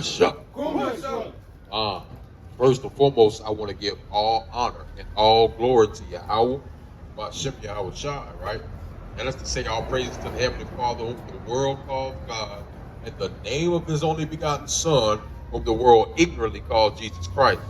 Kumasha. First and foremost, I want to give all honor and all glory to Yahweh, Bashem Yahweh Shai, right? And that's to say all praises to the Heavenly Father, whom the world calls God, and the name of his only begotten Son, whom the world ignorantly calls Jesus Christ.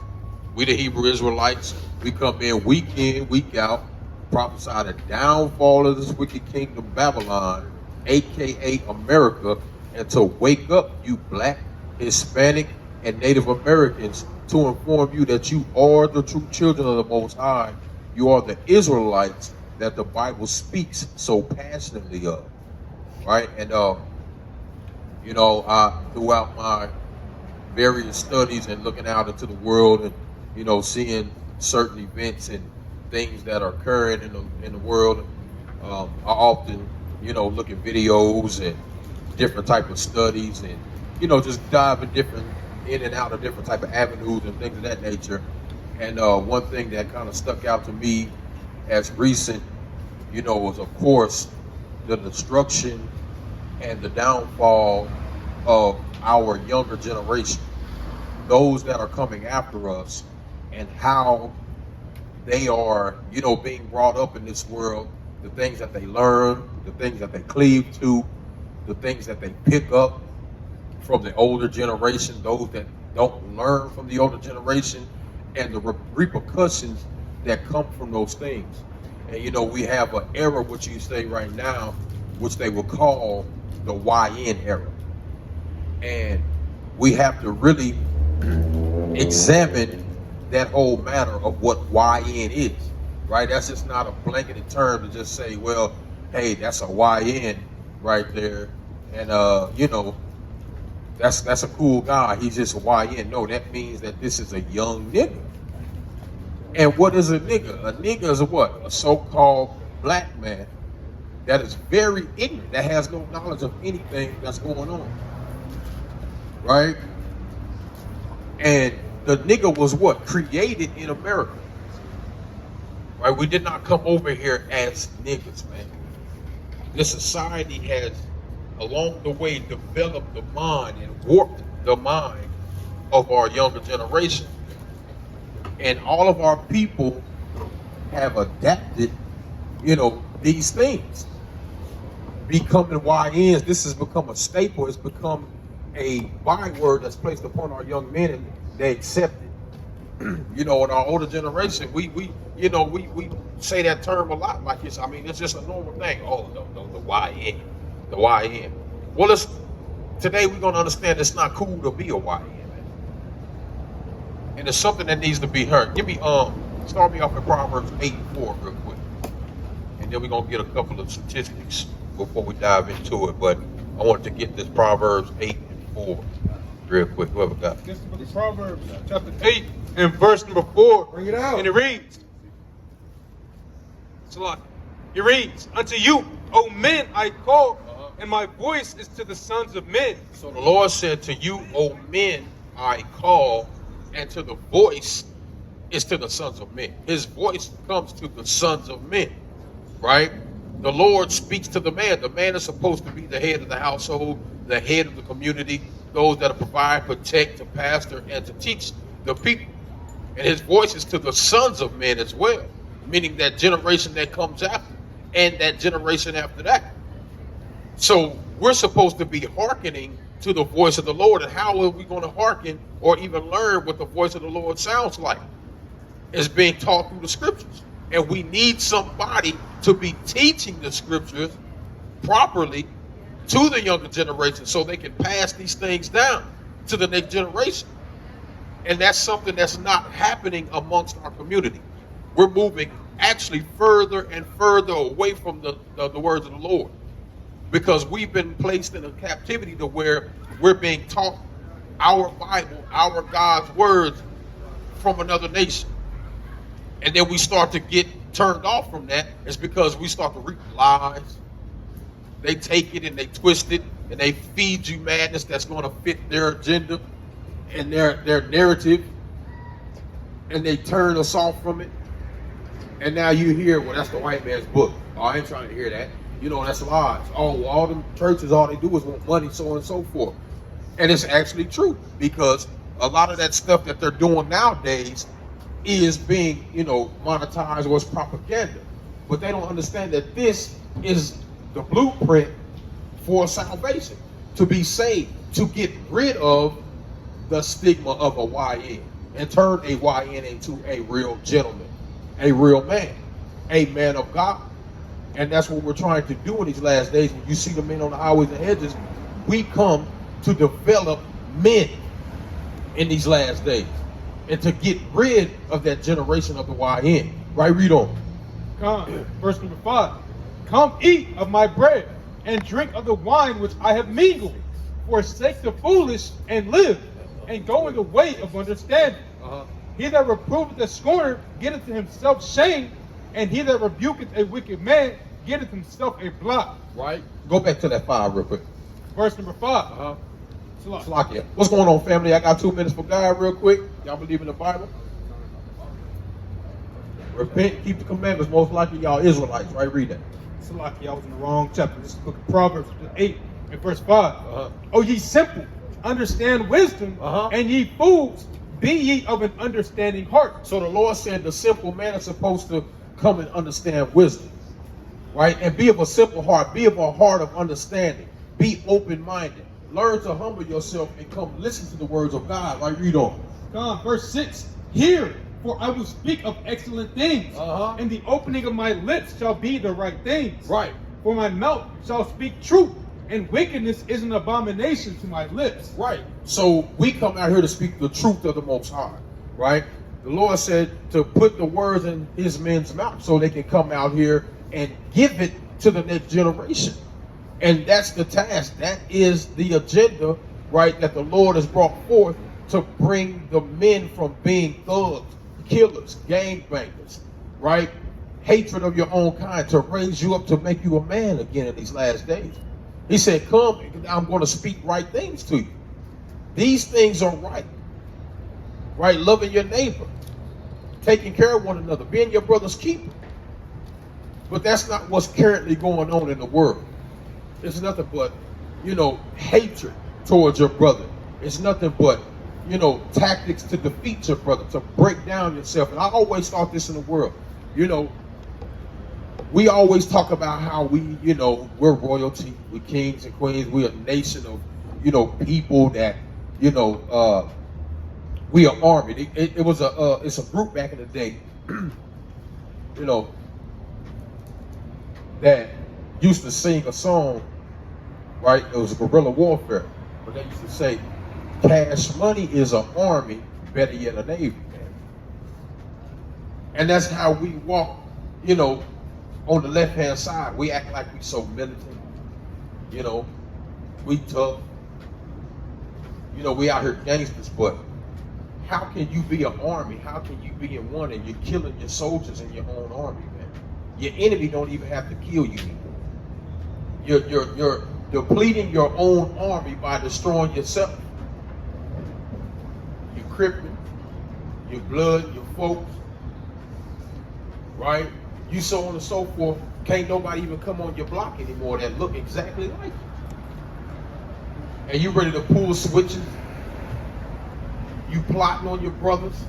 We the Hebrew Israelites, we come in, week out, prophesy the downfall of this wicked kingdom Babylon, aka America, and to wake up you black, Hispanic, and Native Americans to inform you that you are the true children of the Most High. You are the Israelites that the Bible speaks so passionately of, right? And throughout my various studies and looking out into the world and seeing certain events and things that are occurring in the world, I often look at videos and different type of studies and just dive in and out of different type of avenues and things of that nature. And one thing that kind of stuck out to me as recent, was of course the destruction and the downfall of our younger generation, those that are coming after us, and how they are, being brought up in this world, the things that they learn, the things that they cleave to, the things that they pick up from the older generation, those that don't learn from the older generation, and the repercussions that come from those things. And we have an era, which you say right now, which they will call the YN era. And we have to really examine that whole matter of what YN is, right? That's just not a blanketed term to just say, well, hey, that's a YN right there. And, that's a cool guy. He's just a YN. No, that means that this is a young nigga. And what is a nigga? A nigga is a what? A so-called black man that is very ignorant, that has no knowledge of anything that's going on, right? And the nigga was what? Created in America, right? We did not come over here as niggas, man. This society has, along the way, developed the mind and warped the mind of our younger generation. And all of our people have adapted, these things. Becoming YNs, this has become a staple. It's become a byword that's placed upon our young men, and they accept it. In our older generation, we say that term a lot like this. I mean, it's just a normal thing. Oh, the YN. Well, today we're going to understand it's not cool to be a YN, man. And it's something that needs to be heard. Start me off at Proverbs 8:4 real quick. And then we're going to get a couple of statistics before we dive into it. But I wanted to get this Proverbs 8:4 real quick. Whoever got it. This is the Proverbs chapter 8 and verse number 4. Bring it out. And it reads, it reads, unto you, O men, I call, and my voice is to the sons of men. So the Lord said, to you, O men, I call, and to the voice is to the sons of men. His voice comes to the sons of men, right? The Lord speaks to the man. The man is supposed to be the head of the household, the head of the community, those that provide, protect, to pastor, and to teach the people. And his voice is to the sons of men as well, meaning that generation that comes after, and that generation after that. So we're supposed to be hearkening to the voice of the Lord. And how are we going to hearken or even learn what the voice of the Lord sounds like? It's being taught through the scriptures. And we need somebody to be teaching the scriptures properly to the younger generation so they can pass these things down to the next generation. And that's something that's not happening amongst our community. We're moving actually further and further away from the words of the Lord, because we've been placed in a captivity to where we're being taught our Bible, our God's words from another nation. And then we start to get turned off from that. It's because we start to reap lies. They take it and they twist it and they feed you madness that's going to fit their agenda and their narrative. And they turn us off from it. And now you hear, well, that's the white man's book. Oh, I ain't trying to hear that. That's lies. Oh, all them churches, all they do is want money, so on and so forth. And it's actually true, because a lot of that stuff that they're doing nowadays is being, monetized or it's propaganda. But they don't understand that this is the blueprint for salvation, to be saved, to get rid of the stigma of a YN and turn a YN into a real gentleman, a real man, a man of God. And that's what we're trying to do in these last days. When you see the men on the highways and hedges, we come to develop men in these last days and to get rid of that generation of the YN. Right, read on. Come, verse number 5. Come eat of my bread and drink of the wine which I have mingled. Forsake the foolish and live, and go in the way of understanding. He that reproveth the scorner getteth to himself shame, and he that rebuketh a wicked man getteth himself a blot. Right. Go back to that 5 real quick. Verse number 5. Salakia. What's going on, family? I got 2 minutes for God real quick. Y'all believe in the Bible? Repent, keep the commandments. Most likely y'all Israelites, right? Read that. Salaki, I was in the wrong chapter. This is the book of Proverbs 8 and verse 5. O ye simple, understand wisdom, and ye fools, be ye of an understanding heart. So the Lord said the simple man is supposed to come and understand wisdom, right? And be of a simple heart, be of a heart of understanding, be open-minded. Learn to humble yourself and come listen to the words of God. Right? Read on. Verse 6. Hear, for I will speak of excellent things, and the opening of my lips shall be the right things. Right. For my mouth shall speak truth, and wickedness is an abomination to my lips. Right. So we come out here to speak the truth of the Most High. Right. The Lord said to put the words in his men's mouth so they can come out here and give it to the next generation. And that's the task. That is the agenda, right, that the Lord has brought forth to bring the men from being thugs, killers, gangbangers, right? Hatred of your own kind, to raise you up to make you a man again in these last days. He said, come, I'm going to speak right things to you. These things are right. Right? Loving your neighbor, taking care of one another, being your brother's keeper. But that's not what's currently going on in the world. It's nothing but, hatred towards your brother. It's nothing but, tactics to defeat your brother, to break down yourself. And I always thought this in the world. We always talk about how we're royalty, we're kings and queens, we're a nation of, people that, we are army. It's a group back in the day, that used to sing a song, right? It was a guerrilla warfare, but they used to say, cash money is an army, better yet a navy, man. And that's how we walk, on the left-hand side. We act like we so militant, we tough, we out here gangsters, but how can you be an army? How can you be in one and you're killing your soldiers in your own army, man? Your enemy don't even have to kill you anymore. You're depleting your own army by destroying yourself. Your crippling, your blood, your folks, right? You so on and so forth. Can't nobody even come on your block anymore that look exactly like you. And you ready to pull switches. You plotting on your brothers.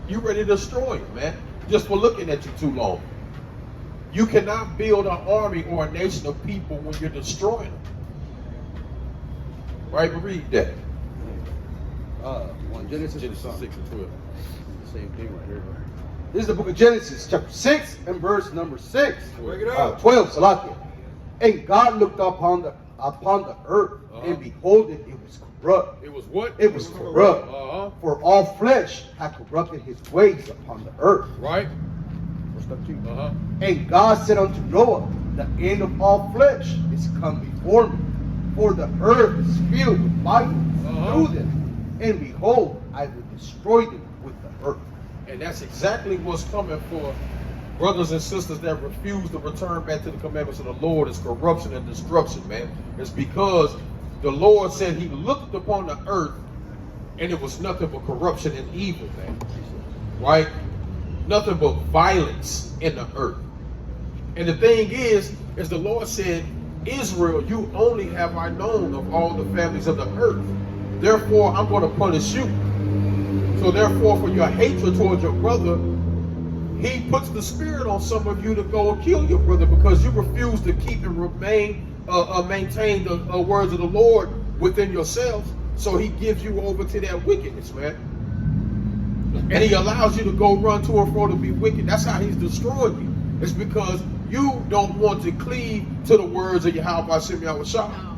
You ready to destroy them, man, just for looking at you too long. You cannot build an army or a nation of people when you're destroying them. Right, but read that. Genesis 6 and 12. Same thing right here. This is the book of Genesis, chapter 6 and verse number 6. Break it out. 12, Salakia. And God looked upon the earth, and behold it was corrupt. It was what? It was corrupt. For all flesh had corrupted his ways upon the earth. Right. Verse 13. And God said unto Noah, the end of all flesh is come before me, for the earth is filled with violence through them. And behold, I will destroy them with the earth. And that's exactly what's coming for brothers and sisters that refuse to return back to the commandments of the Lord. Is corruption and destruction, man. It's because the Lord said he looked upon the earth and it was nothing but corruption and evil, man. Right? Nothing but violence in the earth. And the thing is the Lord said, Israel, you only have I known of all the families of the earth. Therefore, I'm going to punish you. So therefore, for your hatred towards your brother, he puts the spirit on some of you to go and kill your brother because you refuse to keep and maintain the words of the Lord within yourselves. So he gives you over to that wickedness, man. And he allows you to go run to and fro to be wicked. That's how he's destroying you. It's because you don't want to cleave to the words of Yahweh Hashem Yahushua.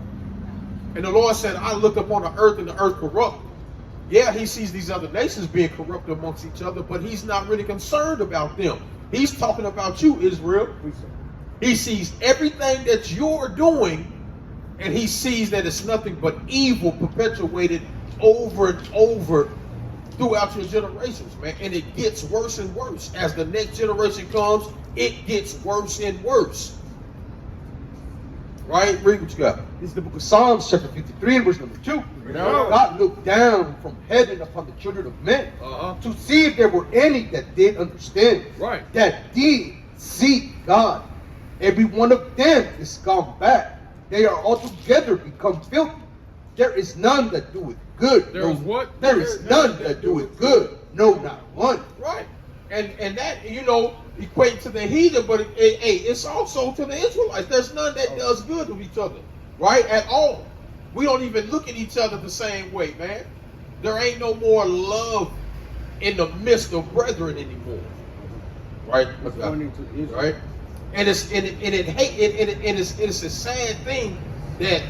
And the Lord said, I look upon the earth and the earth corrupt. Yeah, he sees these other nations being corrupt amongst each other, but he's not really concerned about them. He's talking about you, Israel. He sees everything that you're doing, and he sees that it's nothing but evil perpetuated over and over throughout your generations, man. And it gets worse and worse. As the next generation comes, it gets worse and worse. Right? Read what you got. This is the book of Psalms, chapter 53, and verse number 2. God looked down from heaven upon the children of men to see if there were any that did understand, that did seek God. Every one of them is gone back. They are altogether become filthy. There is none that doeth good. There is what? There is none that doeth good. No, not one. Right. And that, you know, equate to the heathen, but it's also to the Israelites. There's none that does good to each other, right? At all. We don't even look at each other the same way, man. There ain't no more love in the midst of brethren anymore, right? Right. And it's a sad thing that,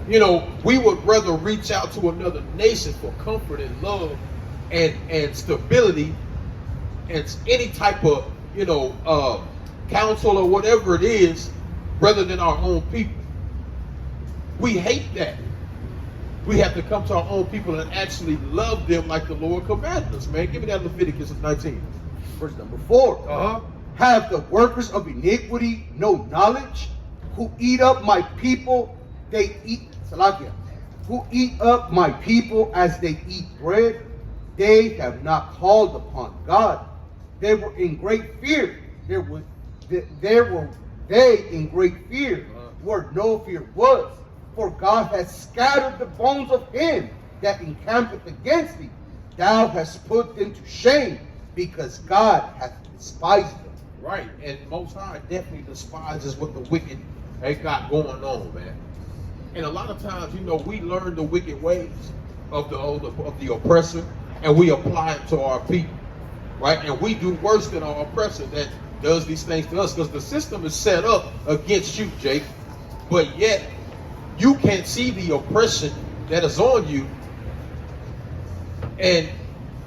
you know, we would rather reach out to another nation for comfort and love and stability and any type of, you know, counsel or whatever it is, rather than our own people. We hate that. We have to come to our own people and actually love them like the Lord commanded us, man. Give me that Leviticus 19. Verse number 4. Have the workers of iniquity no knowledge? Who eat up my people, they eat, Salakia, who eat up my people as they eat bread? They have not called upon God. They were in great fear. There were they in great fear, where no fear was. For God has scattered the bones of him that encampeth against thee. Thou hast put them to shame, because God hath despised them. Right, and Most High definitely despises what the wicked they got going on, man. And a lot of times, you know, we learn the wicked ways of the oppressor, and we apply it to our people, right? And we do worse than our oppressor that does these things to us, because the system is set up against you, Jake. But yet, you can't see the oppression that is on you. And,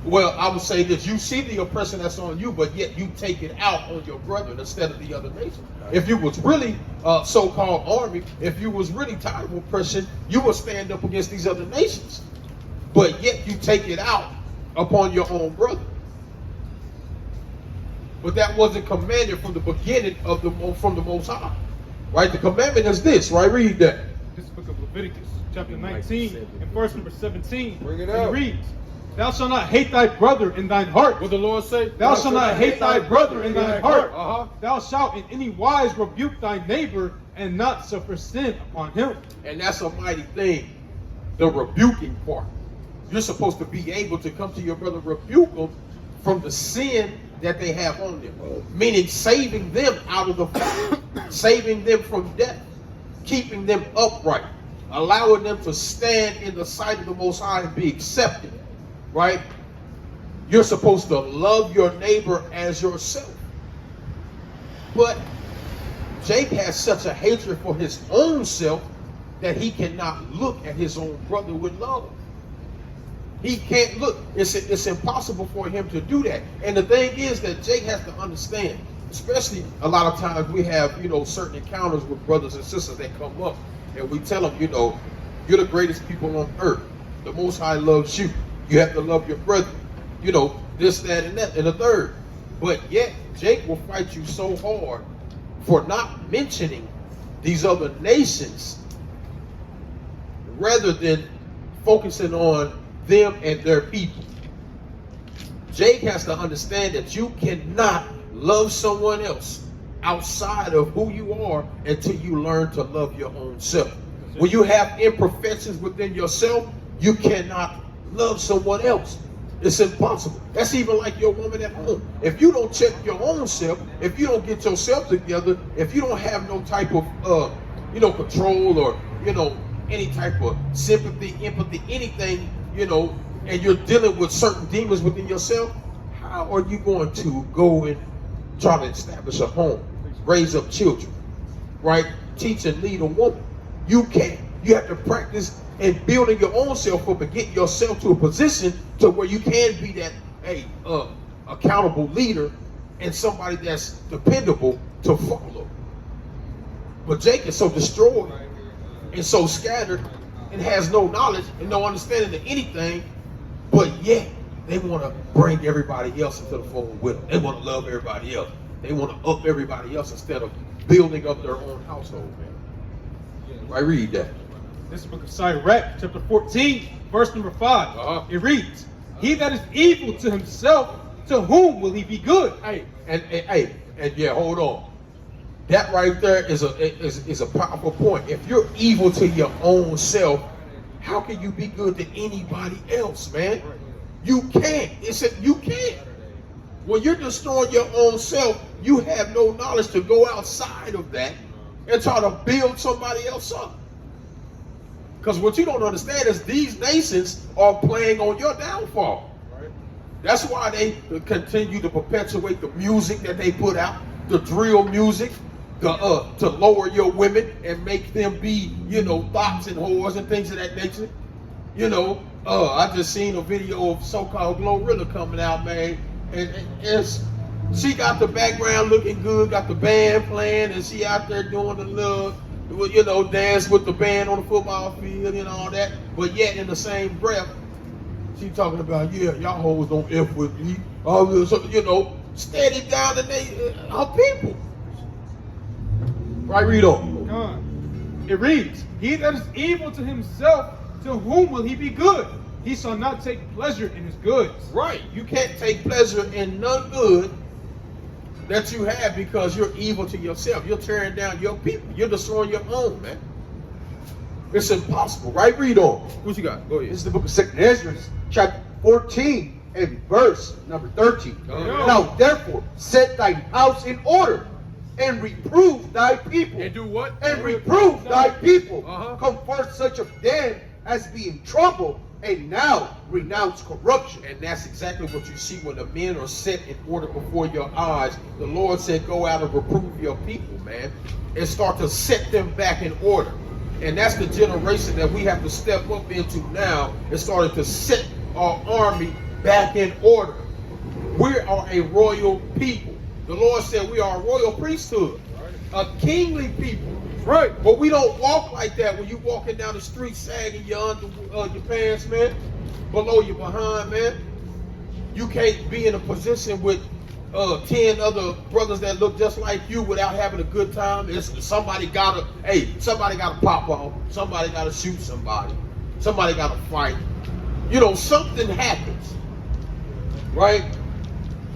well, I would say that you see the oppression that's on you, but yet you take it out on your brethren instead of the other nation. If you was really so-called army, if you was really tired of oppression, you would stand up against these other nations. But yet you take it out upon your own brother. But that wasn't commanded from the beginning from the Most High. Right? The commandment is this, right? Read that. This book of Leviticus, chapter 19, and verse number 17. Bring it out. out. It reads, Thou shalt not hate thy brother in thine heart. What the Lord say? Thou shalt not hate thy brother in thine heart. Uh-huh. Thou shalt in any wise rebuke thy neighbor and not suffer sin upon him. And that's a mighty thing, the rebuking part. You're supposed to be able to come to your brother, rebuke them from the sin that they have on them. Meaning saving them out of the fire, saving them from death, keeping them upright, allowing them to stand in the sight of the Most High and be accepted. Right? You're supposed to love your neighbor as yourself. But Jake has such a hatred for his own self that he cannot look at his own brother with love. He can't look. It's impossible for him to do that. And the thing is that Jake has to understand, especially a lot of times we have, you know, certain encounters with brothers and sisters that come up and we tell them, you know, you're the greatest people on earth. The Most High loves you. You have to love your brother. You know, this, that, and that, and the third. But yet, Jake will fight you so hard for not mentioning these other nations rather than focusing on them and their people. Jake has to understand that you cannot love someone else outside of who you are until you learn to love your own self. When you have imperfections within yourself, you cannot love someone else. It's impossible. That's even like your woman at home. If you don't check your own self, if you don't get yourself together, if you don't have no type of control or any type of sympathy, empathy, anything, and you're dealing with certain demons within yourself, how are you going to go and try to establish a home, raise up children, right? Teach and lead a woman? You can't. You have to practice in building your own self up and get yourself to a position to where you can be that accountable leader and somebody that's dependable to follow. But Jake is so destroyed and so scattered and has no knowledge and no understanding of anything, but yet they want to bring everybody else into the fold with them. They want to love everybody else. They want to up everybody else instead of building up their own household, man. I read that. This is the book of Sirach, chapter 14, verse number 5. It reads, "He that is evil to himself, to whom will he be good?" And yeah, hold on. That right there is a powerful point. If you're evil to your own self, how can you be good to anybody else, man? You can't. You can't. When you're destroying your own self, you have no knowledge to go outside of that and try to build somebody else up. Because what you don't understand is these nations are playing on your downfall. Right. That's why they continue to perpetuate the music that they put out, the drill music, to lower your women and make them be, thoughts and whores and things of that nature. I just seen a video of so-called Glorilla coming out, man, and she got the background looking good, got the band playing, and she out there doing the little, dance with the band on the football field and all that. But yet, in the same breath, she talking about, y'all hoes don't F with me. Steady down to her people. Right, read on. It reads, "He that is evil to himself, to whom will he be good? He shall not take pleasure in his goods." Right. You can't take pleasure in none good that you have because you're evil to yourself. You're tearing down your people. You're destroying your own, man. It's impossible. Right? Read on. What you got? Go ahead. This is the book of 2nd Ezra, chapter 14, and verse number 13. Now, therefore, set thine house in order, and reprove thy people. And do what? And reprove thy people. Comfort such of them as be in trouble, and now renounce corruption. And that's exactly what you see when the men are set in order before your eyes. The Lord said, go out and reprove your people, man, and start to set them back in order. And that's the generation that we have to step up into now and starting to set our army back in order. We are a royal people. The Lord said we are a royal priesthood, a kingly people. Right. But we don't walk like that when you walking down the street sagging your pants, man, below your behind, man. You can't be in a position with 10 other brothers that look just like you without having a good time. Somebody gotta pop off. Somebody gotta shoot somebody. Somebody gotta fight. Something happens. Right?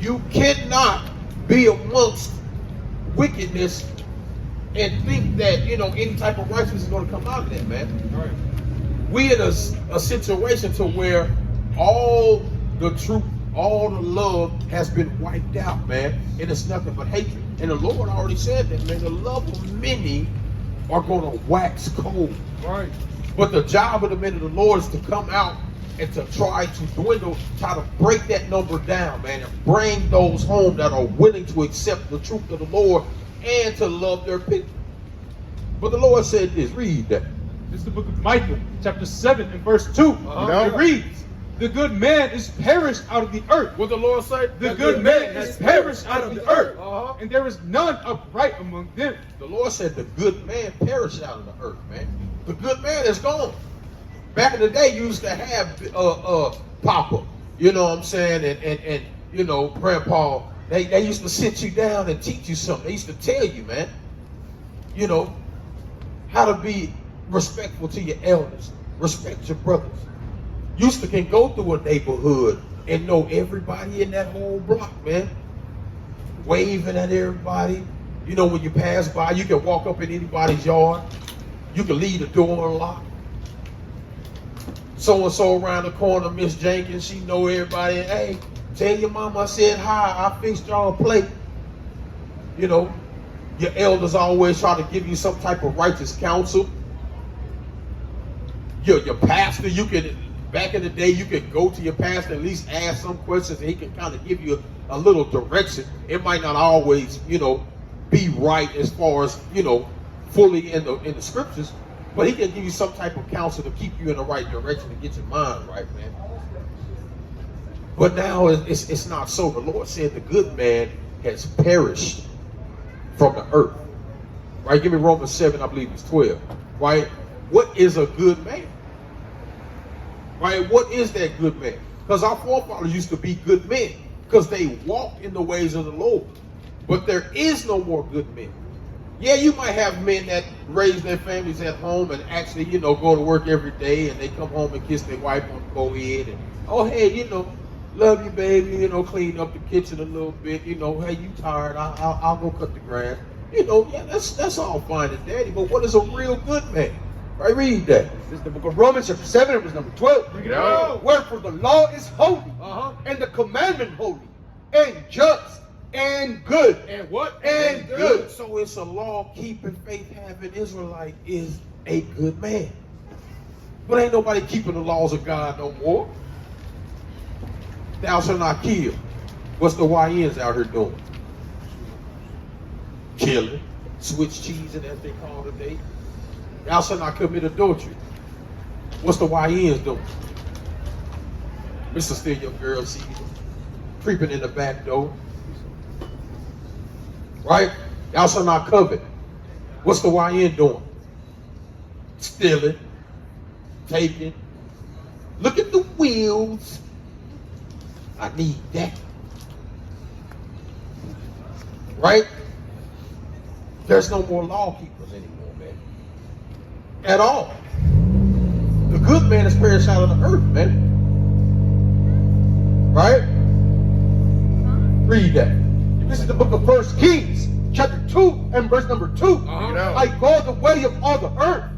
You cannot be amongst wickedness and think that, any type of righteousness is going to come out of that, man. Right. We in a situation to where all the truth, all the love has been wiped out, man. And it's nothing but hatred. And the Lord already said that, man. The love of many are going to wax cold. Right. But the job of the men of the Lord is to come out and to try to dwindle, try to break that number down, man, and bring those home that are willing to accept the truth of the Lord and to love their people. But the Lord said this, read that. This is the book of Micah, chapter 7 and verse 2. It reads, "The good man is perished out of the earth." What the Lord said? The good man is perished out of the earth, and there is none upright among them. The Lord said the good man perished out of the earth, man. The good man is gone. Back in the day, you used to have Papa, you know what I'm saying, and Grandpa. They used to sit you down and teach you something. They used to tell you, man, how to be respectful to your elders, respect your brothers. Used to can go through a neighborhood and know everybody in that whole block, man. Waving at everybody, You know, when you pass by, you can walk up in anybody's yard. You can leave the door unlocked. So-and-so around the corner, Miss Jenkins, she know everybody. Hey, tell your mama I said hi. I fixed y'all a plate. You know, your elders always try to give you some type of righteous counsel. Your pastor, you could, back in the day, you could go to your pastor, at least ask some questions, and he can kind of give you a little direction. It might not always, you know, be right as far as, you know, fully in the scriptures, but he can give you some type of counsel to keep you in the right direction and get your mind right, man. But now it's not so. The Lord said the good man has perished from the earth. Right? Give me Romans 7, I believe it's 12. Right? What is a good man? Right? What is that good man? Because our forefathers used to be good men because they walked in the ways of the Lord. But there is no more good men. Yeah, you might have men that raise their families at home and actually, you know, go to work every day and they come home and kiss their wife on the forehead and, oh, hey, you know, love you, baby, you know, clean up the kitchen a little bit, you know, hey, you tired, I'll go cut the grass. You know, yeah, that's all fine and dandy, but what is a real good man? Right, read that. This is the book of Romans, chapter 7, verse number 12. Bring it out. Wherefore the law is holy, And the commandment holy, and just, and good. And what? And good. So it's a law-keeping, faith-having Israelite is a good man. But ain't nobody keeping the laws of God no more. Thou shalt not kill. What's the YNs out here doing? Killing, switch cheesing as they call it today. Thou shalt not commit adultery. What's the YNs doing? Mr. Steal your girl season, creeping in the back door. Right? Thou shalt not covet. What's the YN doing? Stealing, taking. Look at the wheels. I need that. Right? There's no more law keepers anymore, man. At all. The good man is perished out of the earth, man. Right? Read that. This is the book of 1 Kings, chapter 2, and verse number 2. I go the way of all the earth,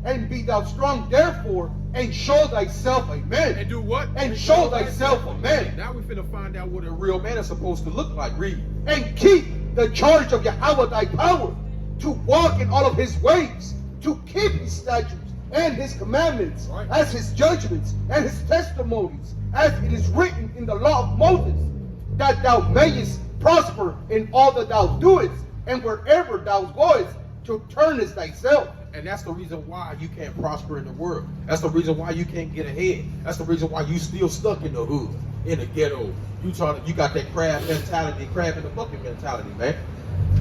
and be thou strong therefore, and show thyself a man. And do what? And show thyself a man. Now we're finna find out what a real man is supposed to look like. Read. And keep the charge of Yahweh thy power, to walk in all of his ways, to keep his statutes and his commandments, Right. as his judgments and his testimonies, as it is written in the law of Moses, that thou mayest prosper in all that thou doest, and wherever thou goest, to turnest thyself. And that's the reason why you can't prosper in the world. That's the reason why you can't get ahead. That's the reason why you still stuck in the hood, in the ghetto. You got that crab mentality, crab in the bucket mentality, man.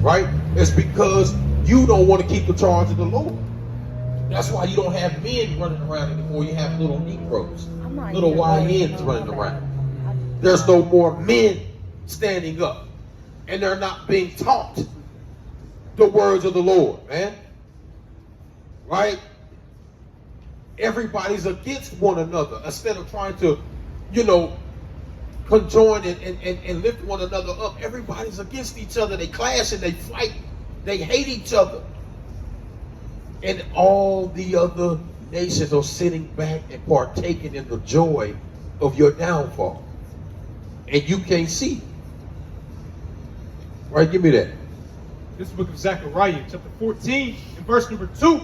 Right? It's because you don't want to keep the charge of the Lord. That's why you don't have men running around anymore. You have little Negroes, little YNs running around. There's no more men standing up. And they're not being taught the words of the Lord, man. Right? Everybody's against one another instead of trying to, you know, conjoin and lift one another up. Everybody's against each other. They clash and they fight. They hate each other. And all the other nations are sitting back and partaking in the joy of your downfall. And you can't see it. Right? Give me that. This book of Zechariah, chapter 14, and verse number 2.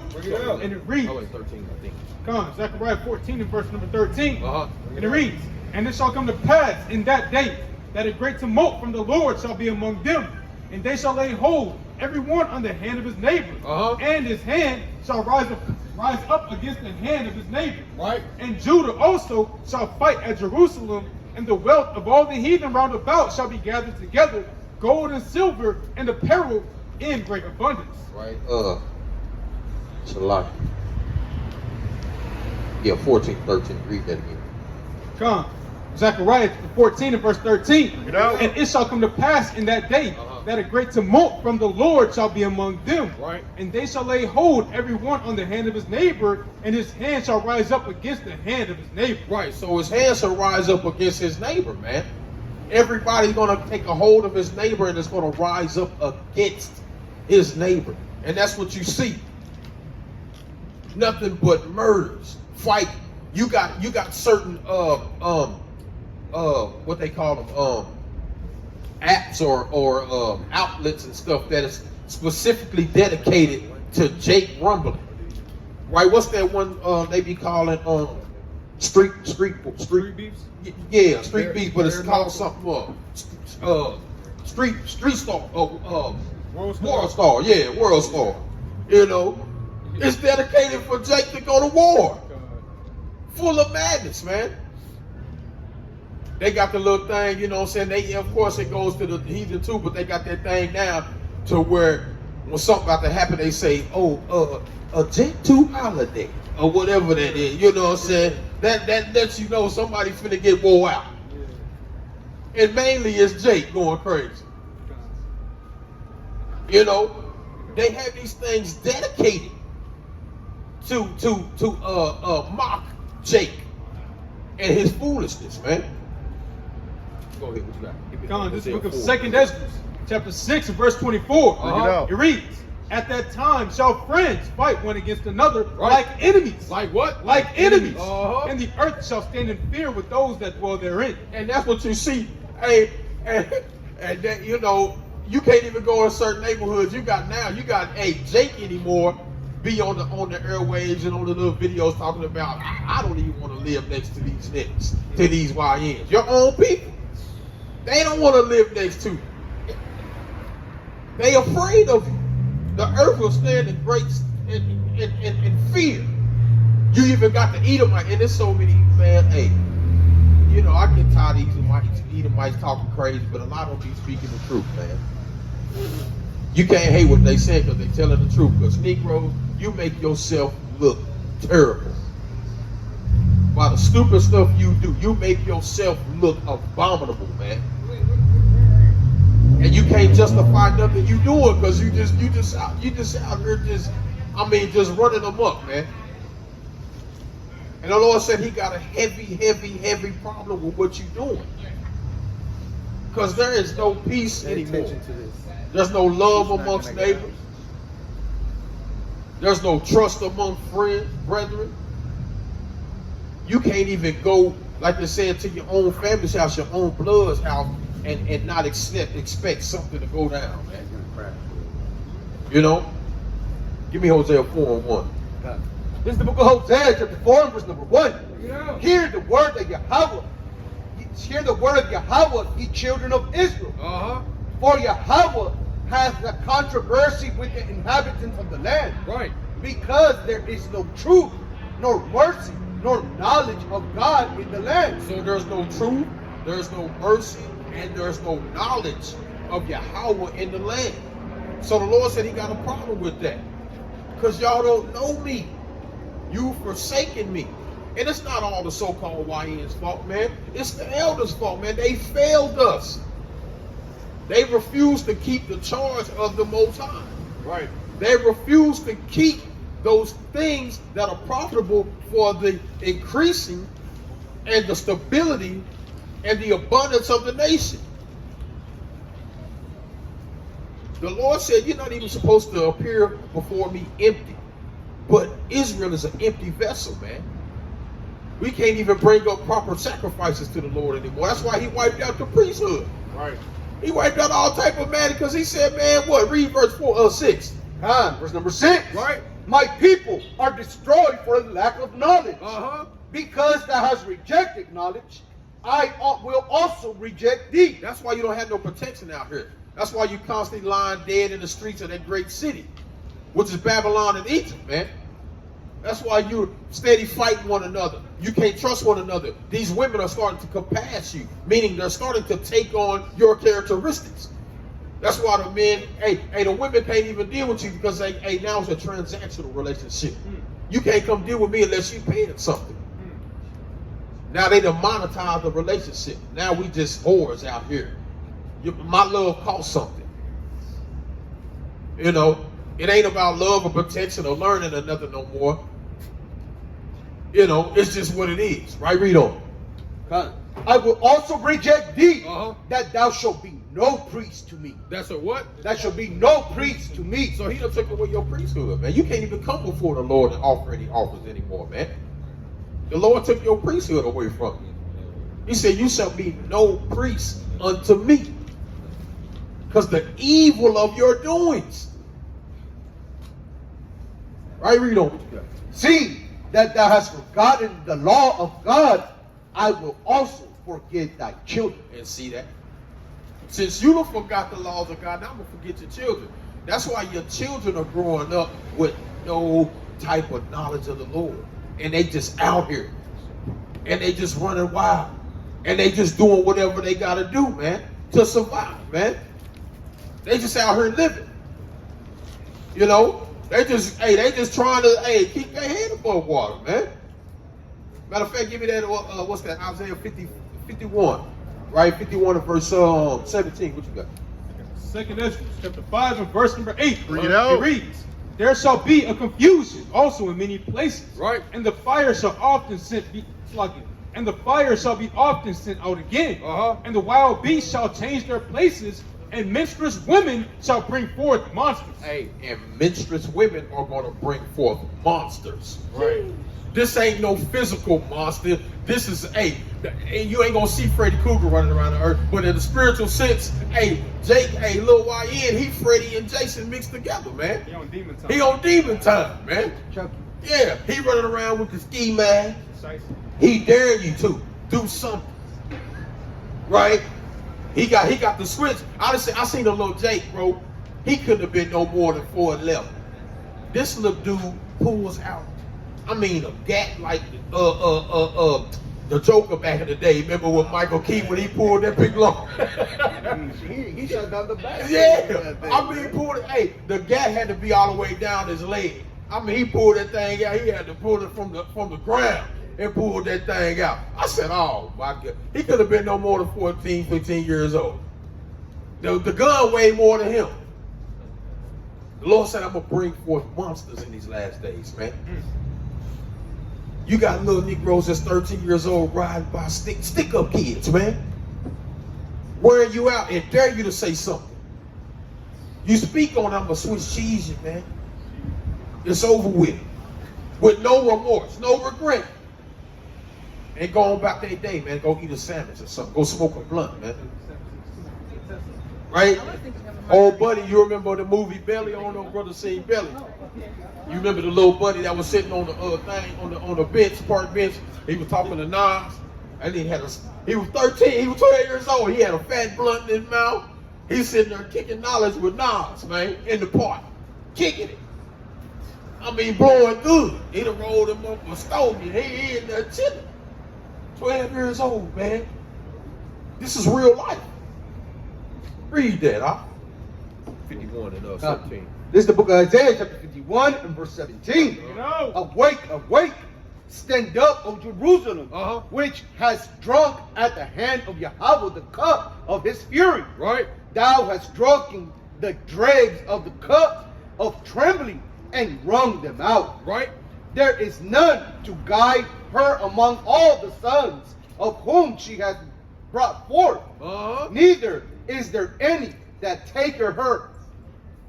And it reads. Oh, wait, 13, I think. Come on, Zechariah 14 and verse number 13. Uh-huh. And it reads, and it shall come to pass in that day that a great tumult from the Lord shall be among them, and they shall lay hold every one on the hand of his neighbor, and his hand shall rise up against the hand of his neighbor. Right. And Judah also shall fight at Jerusalem, and the wealth of all the heathen round about shall be gathered together, gold and silver and apparel in great abundance. Right. It's a lot. Yeah, 14, 13. Read that again. Come. Zechariah 14 and verse 13. Get out. And it shall come to pass in that day that a great tumult from the Lord shall be among them. Right. And they shall lay hold every one on the hand of his neighbor, and his hand shall rise up against the hand of his neighbor. Right. So his hand shall rise up against his neighbor, man. Everybody's going to take a hold of his neighbor and it's going to rise up against his neighbor. And that's what you see. Nothing but murders, fight. You got certain what they call them apps or outlets and stuff that is specifically dedicated to Jake rumbling. Right? What's that one they be calling street beefs? Yeah, street beefs, but it's called something street star World Star, yeah, World Star. You know, it's dedicated for Jake to go to war. Full of madness, man. They got the little thing, you know what I'm saying? They, of course, it goes to the heathen too, but they got that thing now to where when something about to happen, they say, oh, a Jake 2 holiday, or whatever that is. You know what I'm saying? That lets you know somebody finna get wore out. And mainly it's Jake going crazy. You know, they have these things dedicated to mock Jake and his foolishness, man. Go ahead, what you got? This book of 2nd Ezra, chapter 6 and verse 24. It reads, at that time shall friends fight one against another like enemies. Like what? Like enemies. And the earth shall stand in fear with those that dwell therein. And that's what you see. Hey, and that, you know, you can't even go in certain neighborhoods. You got Jake anymore be on the airwaves and on the little videos talking about I don't even want to live next to these niggas, to these YNs. Your own people. They don't want to live next to you. They afraid of you. The earth will stand in great in fear. You even got the Edomite, and there's so many, man, hey, you know, I get tired of Edomites talking crazy, but a lot of them be speaking the truth, man. You can't hate what they say because they telling the truth. Because Negroes, you make yourself look terrible. By the stupid stuff you do, you make yourself look abominable, man. And you can't justify nothing you doing because you just out here just running amok, man. And the Lord said he got a heavy problem with what you're doing. Because there is no peace anymore. There's no love amongst neighbors. There's no trust among friends, brethren. You can't even go, like they said, to your own family's house, your own blood's house, and not expect something to go down, man. You know? Give me Hosea 4:1. This is the book of Hosea, chapter 4, verse number 1. Hear the word of Yahweh. Hear the word of Yahweh, ye children of Israel. For Yahweh has a controversy with the inhabitants of the land. Right. Because there is no truth, nor mercy, nor knowledge of God in the land. So there's no truth, there's no mercy, and there's no knowledge of Yahweh in the land. So the Lord said he got a problem with that. Because y'all don't know me. You forsaken me. And it's not all the so-called YN's fault, man. It's the elders' fault, man. They failed us. They refused to keep the charge of the Most High. Right. They refused to keep those things that are profitable for the increasing and the stability and the abundance of the nation. The Lord said, you're not even supposed to appear before me empty. But Israel is an empty vessel, man. We can't even bring up proper sacrifices to the Lord anymore. That's why he wiped out the priesthood. Right. He wiped out all type of man because he said, man, what? Read verse 6. Verse number 6. Right. My people are destroyed for lack of knowledge. Because thou hast rejected knowledge, I will also reject thee. That's why you don't have no protection out here. That's why you constantly lying dead in the streets of that great city, which is Babylon and Egypt, man. That's why you're steady fighting one another. You can't trust one another. These women are starting to compass you, meaning they're starting to take on your characteristics. That's why the men, the women can't even deal with you because now it's a transactional relationship. You can't come deal with me unless you paying something. Now they done monetize the relationship. Now we just whores out here. My love costs something. You know, it ain't about love or protection or learning or nothing no more. You know, it's just what it is. Right? Read on. I will also reject thee, Uh-huh. that thou shalt be no priest to me. That's a what? That shall be no priest to me. So he done took away your priesthood, man. You can't even come before the Lord and offer any offers anymore, man. The Lord took your priesthood away from you. He said, you shall be no priest unto me. Because the evil of your doings. Right, read on. See that thou hast forgotten the law of God, I will also forget thy children. And see that? Since you don't forgot the laws of God, now I'm going to forget your children. That's why your children are growing up with no type of knowledge of the Lord. And they just out here. And they just running wild. And they just doing whatever they got to do, man, to survive, man. They just out here living. You know? They just trying to, keep their head above water, man. Matter of fact, give me that, what's that, Isaiah 51, right? 51 and verse 17, what you got? Second Ezra, chapter 5 and verse number 8. Bring it out. It reads, there shall be a confusion also in many places. Right. And the fire shall often be slugging. And the fire shall be often sent out again. Uh-huh. And the wild beasts shall change their places, and menstruous women shall bring forth monsters. Hey, and menstruous women are going to bring forth monsters. Right. This ain't no physical monster. This is, you ain't going to see Freddy Krueger running around the earth. But in the spiritual sense, Lil YN, he Freddy and Jason mixed together, man. He on demon time. He on demon time, man. Chucky. Yeah, he running around with the ski mask. He daring you to do something. Right? He got the switch. I seen a little Jake, bro. He couldn't have been no more than 4'11". This little dude pulls out, I mean, a gat like the Joker back in the day. Remember with Michael Keaton when he pulled that big long? He shut down the back. Yeah. I mean, he pulled it. Hey, the gat had to be all the way down his leg. I mean, he pulled that thing out. He had to pull it from the ground and pulled that thing out. I said, oh my God. He could have been no more than 14, 15 years old. The gun weighed more than him. The Lord said, I'm going to bring forth monsters in these last days, man. You got little Negroes that's 13 years old riding by stick-up kids, man. Wearing you out and dare you to say something. You speak on, I'm going to Swiss cheese you, man. It's over with no remorse, no regret. And go on about their day, man. Go eat a sandwich or something. Go smoke a blunt, man. Right? Old buddy, you remember the movie Belly? I don't know if brother seen Belly. You remember the little buddy that was sitting on the thing on the bench, park bench. He was talking to Nas, and he was 13. He was 12 years old. He had a fat blunt in his mouth. He's sitting there kicking knowledge with Nas, man, in the park, kicking it. I mean, blowing good. He done rolled him up a stove. He in there chilling. 12 years old, man. This is real life. Read that, huh? 51 and 17. This is the book of Isaiah, chapter 51 and verse 17. Awake, awake, stand up, O Jerusalem, which has drunk at the hand of Yahweh the cup of his fury. Right. Thou hast drunken the dregs of the cup of trembling and wrung them out. Right. There is none to guide her among all the sons of whom she has brought forth. Neither is there any that take her.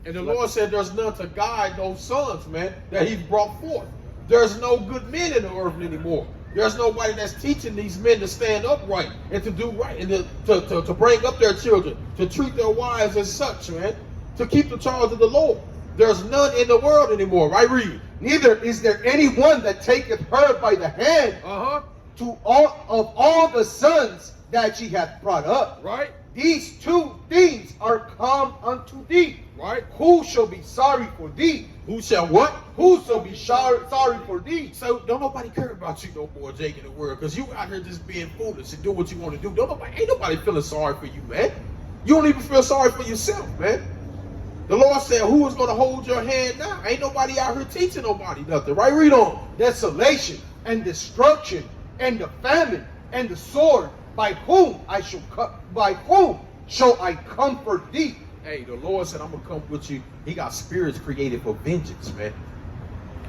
And the Lord said there's none to guide those sons, man, that he's brought forth. There's no good men in the earth anymore. There's nobody that's teaching these men to stand upright and to do right and to bring up their children, to treat their wives as such, man, to keep the charge of the Lord. There's none in the world anymore, right? Read. Neither is there anyone that taketh her by the hand to all the sons that she hath brought up. Right. These two things are come unto thee. Right. Who shall be sorry for thee? Who shall what? Who shall be sorry for thee? So don't nobody care about you no more, Jake, in the world, because you out here just being foolish and do what you want to do. Ain't nobody feeling sorry for you, man. You don't even feel sorry for yourself, man. The Lord said, who is going to hold your hand now? Ain't nobody out here teaching nobody nothing, right? Read on. Desolation and destruction and the famine and the sword, by whom shall I comfort thee? Hey, the Lord said, I'm going to come with you. He got spirits created for vengeance, man.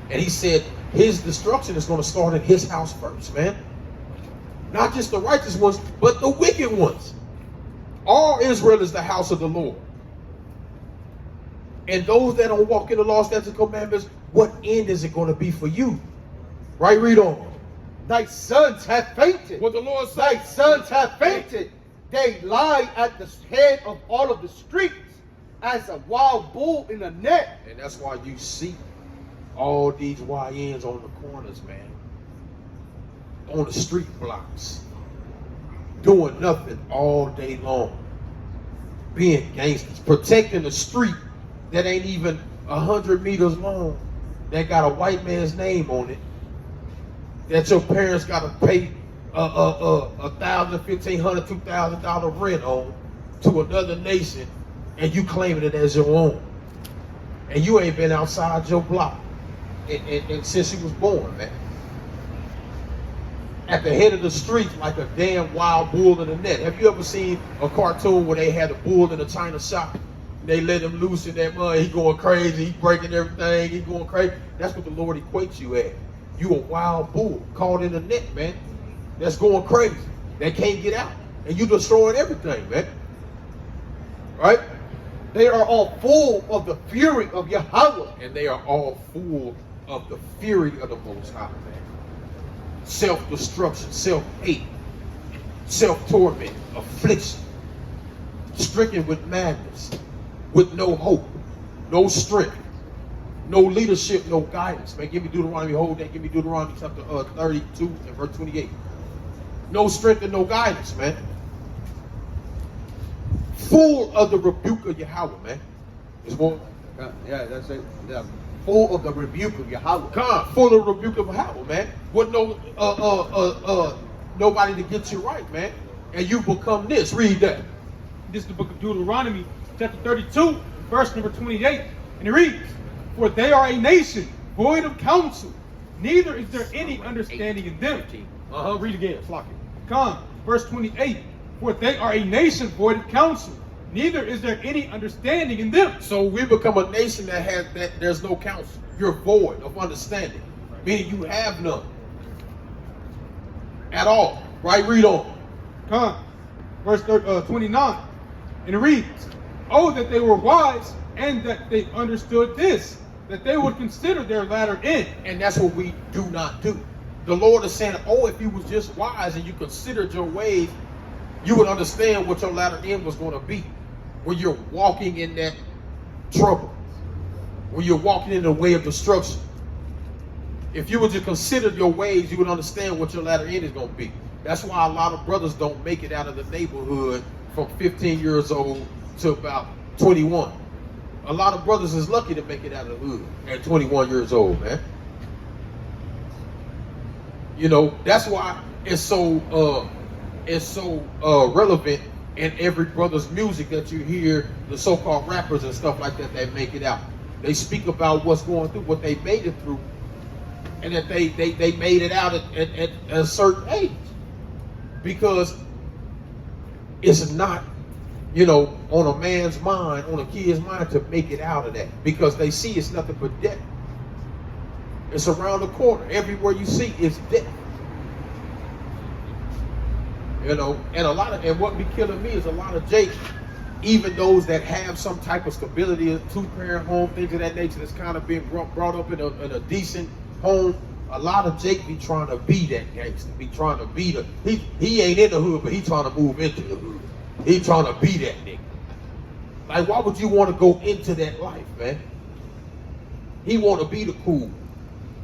And he said his destruction is going to start in his house first, man. Not just the righteous ones, but the wicked ones. All Israel is the house of the Lord. And those that don't walk in the law, statutes, and commandments, what end is it going to be for you? Right, read on. Thy sons have fainted. What the Lord said. Thy sons have fainted. They lie at the head of all of the streets as a wild bull in a net. And that's why you see all these YNs on the corners, man. On the street blocks. Doing nothing all day long. Being gangsters. Protecting the street that ain't even 100 meters long. That got a white man's name on it. That your parents got to pay $1,000, $1,500, $2,000 rent on to another nation, and you claiming it as your own. And you ain't been outside your block and since you was born, man. At the head of the street like a damn wild bull in a net. Have you ever seen a cartoon where they had a bull in a china shop? They let him loose in that mud. He going crazy. He breaking everything. He going crazy. That's what the Lord equates you at. You a wild bull caught in a net, man. That's going crazy. They can't get out. And you destroying everything, man. Right? They are all full of the fury of Yahweh. And they are all full of the fury of the Most High, man. Self-destruction, self-hate, self-torment, affliction, stricken with madness, with no hope, no strength, no leadership, no guidance. Man, give me Deuteronomy, hold that. Give me Deuteronomy chapter 32 and verse 28. No strength and no guidance, man. Full of the rebuke of Yahweh, man. It's more. Yeah, that's it. Yeah. Full of the rebuke of Yahweh. Come, full of the rebuke of Yahweh, man. With no nobody to get you right, man. And you become this. Read that. This is the book of Deuteronomy, chapter 32, verse number 28. And it reads, for they are a nation void of counsel, neither is there any understanding in them. Read again. Flock it. Come, verse 28. For they are a nation void of counsel, neither is there any understanding in them. So we become a nation that there's no counsel. You're void of understanding, meaning you have none at all. Right? Read on. Come, verse 29. And it reads, oh, that they were wise and that they understood this, that they would consider their latter end. And that's what we do not do. The Lord is saying, oh, if you was just wise and you considered your ways, you would understand what your latter end was going to be. When you're walking in that trouble, when you're walking in the way of destruction. If you would just consider your ways, you would understand what your latter end is going to be. That's why a lot of brothers don't make it out of the neighborhood from 15 years old to about 21. A lot of brothers is lucky to make it out of the hood at 21 years old, man. You know, that's why it's so relevant in every brother's music that you hear, the so-called rappers and stuff like that make it out. They speak about what's going through, what they made it through, and that they made it out at a certain age. Because it's not, you know, on a man's mind, on a kid's mind to make it out of that. Because they see it's nothing but death. It's around the corner. Everywhere you see is death. You know, and what be killing me is a lot of Jakes, even those that have some type of stability, a two-parent home, things of that nature that's kind of being brought up in a decent home. A lot of Jake be trying to be that gangster, be trying to be he ain't in the hood, but he trying to move into the hood. He trying to be that nigga. Like, why would you want to go into that life, man? He want to be the cool,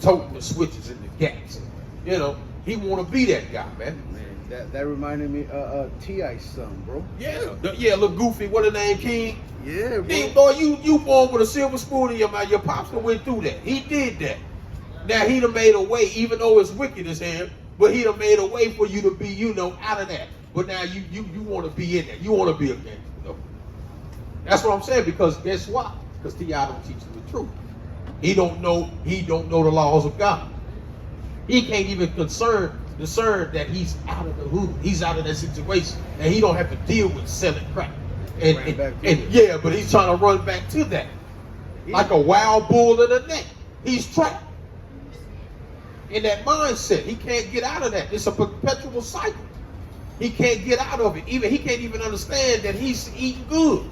toting the switches and the gats. You know, he want to be that guy, man. That reminded me of T.I.'s son, bro. Yeah, little Goofy, what the name, King? Yeah, bro. Hey, boy, you born with a silver spoon in your mouth. Your pops went through that. He did that. Now he done made a way, even though it's wicked as hell, but he done made a way for you to be, you know, out of that. But now you want to be in there. You want to be a gangster, though. That's what I'm saying, because guess what? Because T.I. don't teach you the truth. He don't know the laws of God. He can't even discern that he's out of the hood. He's out of that situation. And he don't have to deal with selling crack. And yeah, but he's trying to run back to that. Like a wild bull in a net. He's trapped. in that mindset. He can't get out of that. It's a perpetual cycle. He can't get out of it. He can't even understand that he's eating good.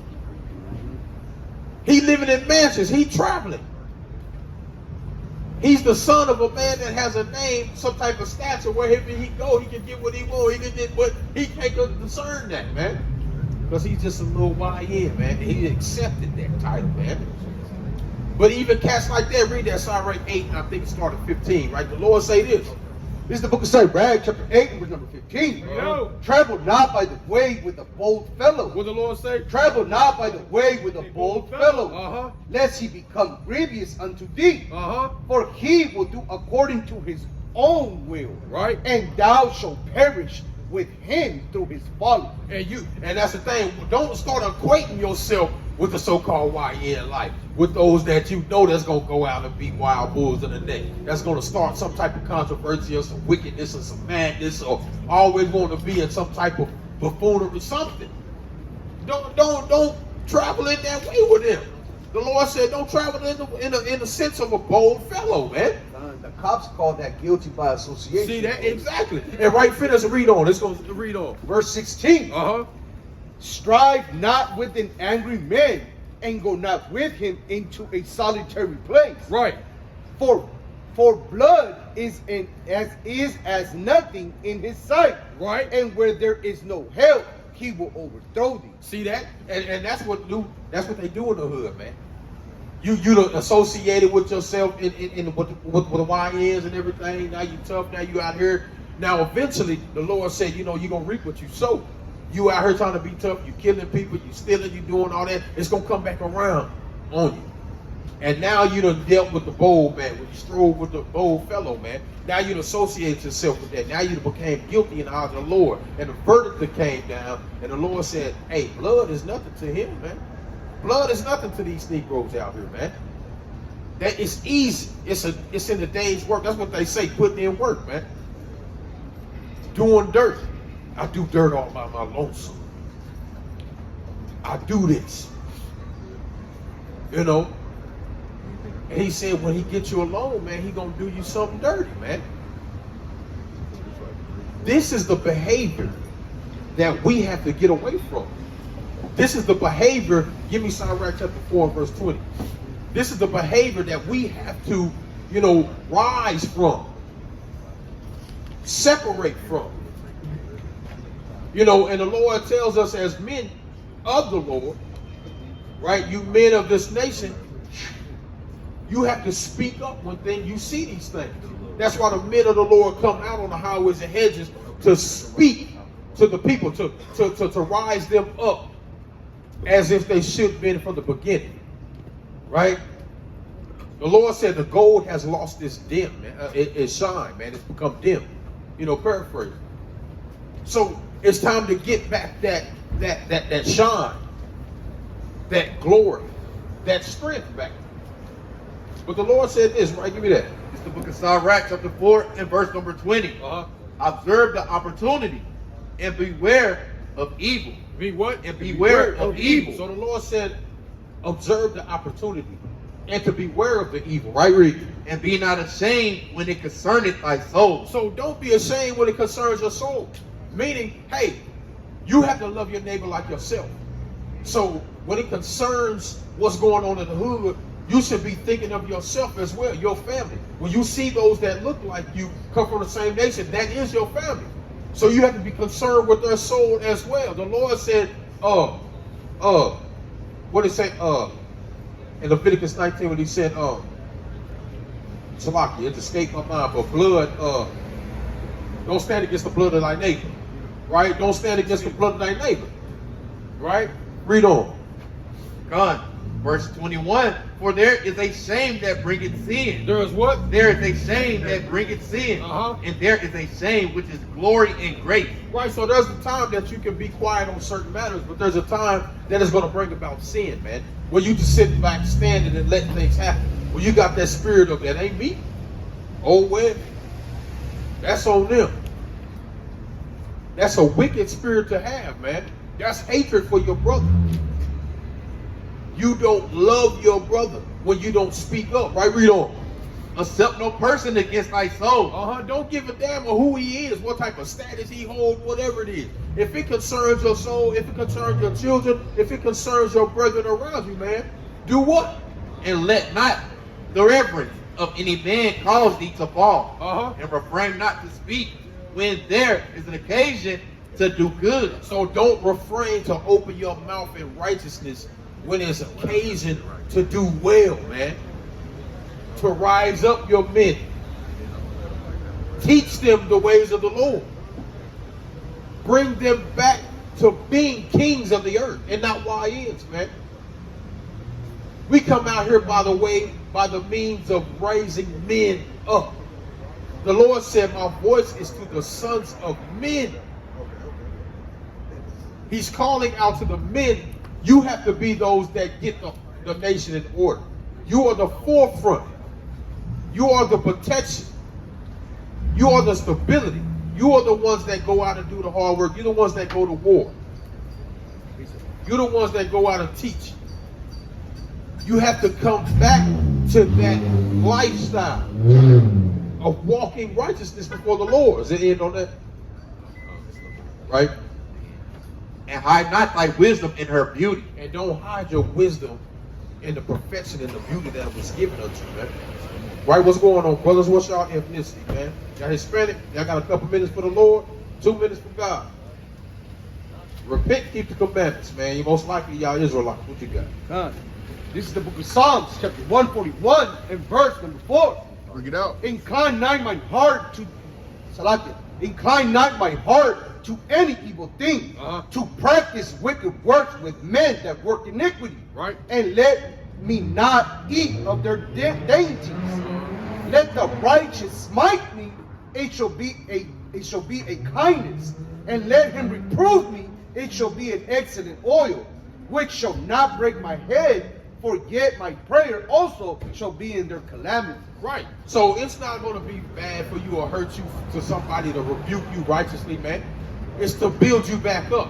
He living in mansions. He traveling. He's the son of a man that has a name, some type of stature, wherever he go, he can get what he want. He can get what he can't discern that, man. Because he's just a little YN, man. He accepted that title, man. But even cats like that, read that Sirach 8, and I think it started 15, right? The Lord say this. This is the book of Sirach, chapter 8, verse number 15. Travel not by the way with a bold fellow. What the Lord say? Travel not by the way with a bold fellow, lest he become grievous unto thee. For he will do according to his own will, right? And thou shalt perish with him through his folly. And that's the thing. Don't start equating yourself with the so-called YN life, with those that you know that's gonna go out and be wild bulls in the neck. That's gonna start some type of controversy or some wickedness or some madness, or always want to be in some type of buffoonery or something. Don't travel in that way with them. The Lord said, don't travel in the sense of a bold fellow, man. The cops call that guilty by association. See that? Exactly. And right, finish and read on. Let's go read on. Verse 16. Strive not with an angry man, and go not with him into a solitary place. Right. For blood is as nothing in his sight. Right. And where there is no help, he will overthrow thee. See that? And that's what they do in the hood, man. You associated with yourself with the YNs and everything. Now you tough. Now you out here. Now eventually the Lord said, you're gonna reap what you sow. You out here trying to be tough. You killing people. You stealing. You doing all that. It's gonna come back around on you. And now you done dealt with the bold man. When you strolled with the bold fellow, man. Now you associated yourself with that. Now you became guilty in the eyes of the Lord. And the verdict came down. And the Lord said, hey, blood is nothing to him, man. Blood is nothing to these Negroes out here, man. That is easy. It's in the day's work. That's what they say, putting in work, man. Doing dirt. I do dirt all by my lonesome. I do this. And he said when he gets you alone, man, he gonna do you something dirty, man. This is the behavior that we have to get away from. This is the behavior. Give me Sirach chapter 4, verse 20. This is the behavior that we have to, rise from, separate from. And the Lord tells us as men of the Lord, right? You men of this nation, you have to speak up when you see these things. That's why the men of the Lord come out on the highways and hedges to speak to the people, to rise them up as if they should have been from the beginning, right? The Lord said the gold has lost its dim, its shine, man. It's become dim, paraphrase. So it's time to get back that shine, that glory, that strength back. But the Lord said this, right? Give me that. It's the book of Sirach, chapter 4, and verse number 20. Observe the opportunity and beware of evil. Be what? And beware of evil. So the Lord said, observe the opportunity and to beware of the evil, right? Read. And be not ashamed when it concerneth thy soul. So don't be ashamed when it concerns your soul. Meaning, hey, you have to love your neighbor like yourself. So when it concerns what's going on in the hood, you should be thinking of yourself as well, your family. When you see those that look like you come from the same nation, that is your family. So you have to be concerned with their soul as well. The Lord said, what did he say? In Leviticus 19, when he said, Salaki, it escaped my mind, but blood, don't stand against the blood of thy neighbor. Right? Don't stand against the blood of thy neighbor. Right? Read on. God, verse 21, for there is a shame that bringeth sin. There is what? There is a shame that bringeth sin. And there is a shame which is glory and grace. Right, so there's a time that you can be quiet on certain matters, but there's a time that is going to bring about sin, man. Where you just sit back, standing and letting things happen. Well, you got that spirit of that ain't me. Oh, well, that's on them. That's a wicked spirit to have, man. That's hatred for your brother. You don't love your brother when you don't speak up, right? Read on. accept no person against thy soul. Don't give a damn of who he is, what type of status he holds, whatever it is. If it concerns your soul, if it concerns your children, if it concerns your brethren around you, man, do what? And let not the reverence of any man cause thee to fall. And refrain not to speak when there is an occasion to do good. So don't refrain to open your mouth in righteousness when there's occasion to do well, man. To rise up your men. Teach them the ways of the Lord. Bring them back to being kings of the earth and not YNs, man. We come out here by the means of raising men up. The Lord said, my voice is to the sons of men. He's calling out to the men. You have to be those that get the nation in order. You are the forefront. You are the protection. You are the stability. You are the ones that go out and do the hard work. You're the ones that go to war. You're the ones that go out and teach. You have to come back to that lifestyle of walking righteousness before the Lord. Is it end on that? Right? And hide not thy wisdom in her beauty. And don't hide your wisdom in the perfection and the beauty that was given unto you, man. Right? What's going on, brothers? What's y'all ethnicity, man? Y'all Hispanic? Y'all got a couple minutes for the Lord? 2 minutes for God. Repent, keep the commandments, man. You most likely y'all Israelites. What you got? This is the book of Psalms, chapter 141, and verse number 4. Bring it out. Incline not my heart to Salakia. Incline not my heart to any evil thing, to practice wicked works with men that work iniquity. Right. And let me not eat of their dainties. Let the righteous smite me, it shall be a kindness. And let him reprove me, it shall be an excellent oil, which shall not break my head, for yet my prayer also shall be in their calamity. Right. So it's not going to be bad for you or hurt you to somebody to rebuke you righteously, man. It's to build you back up.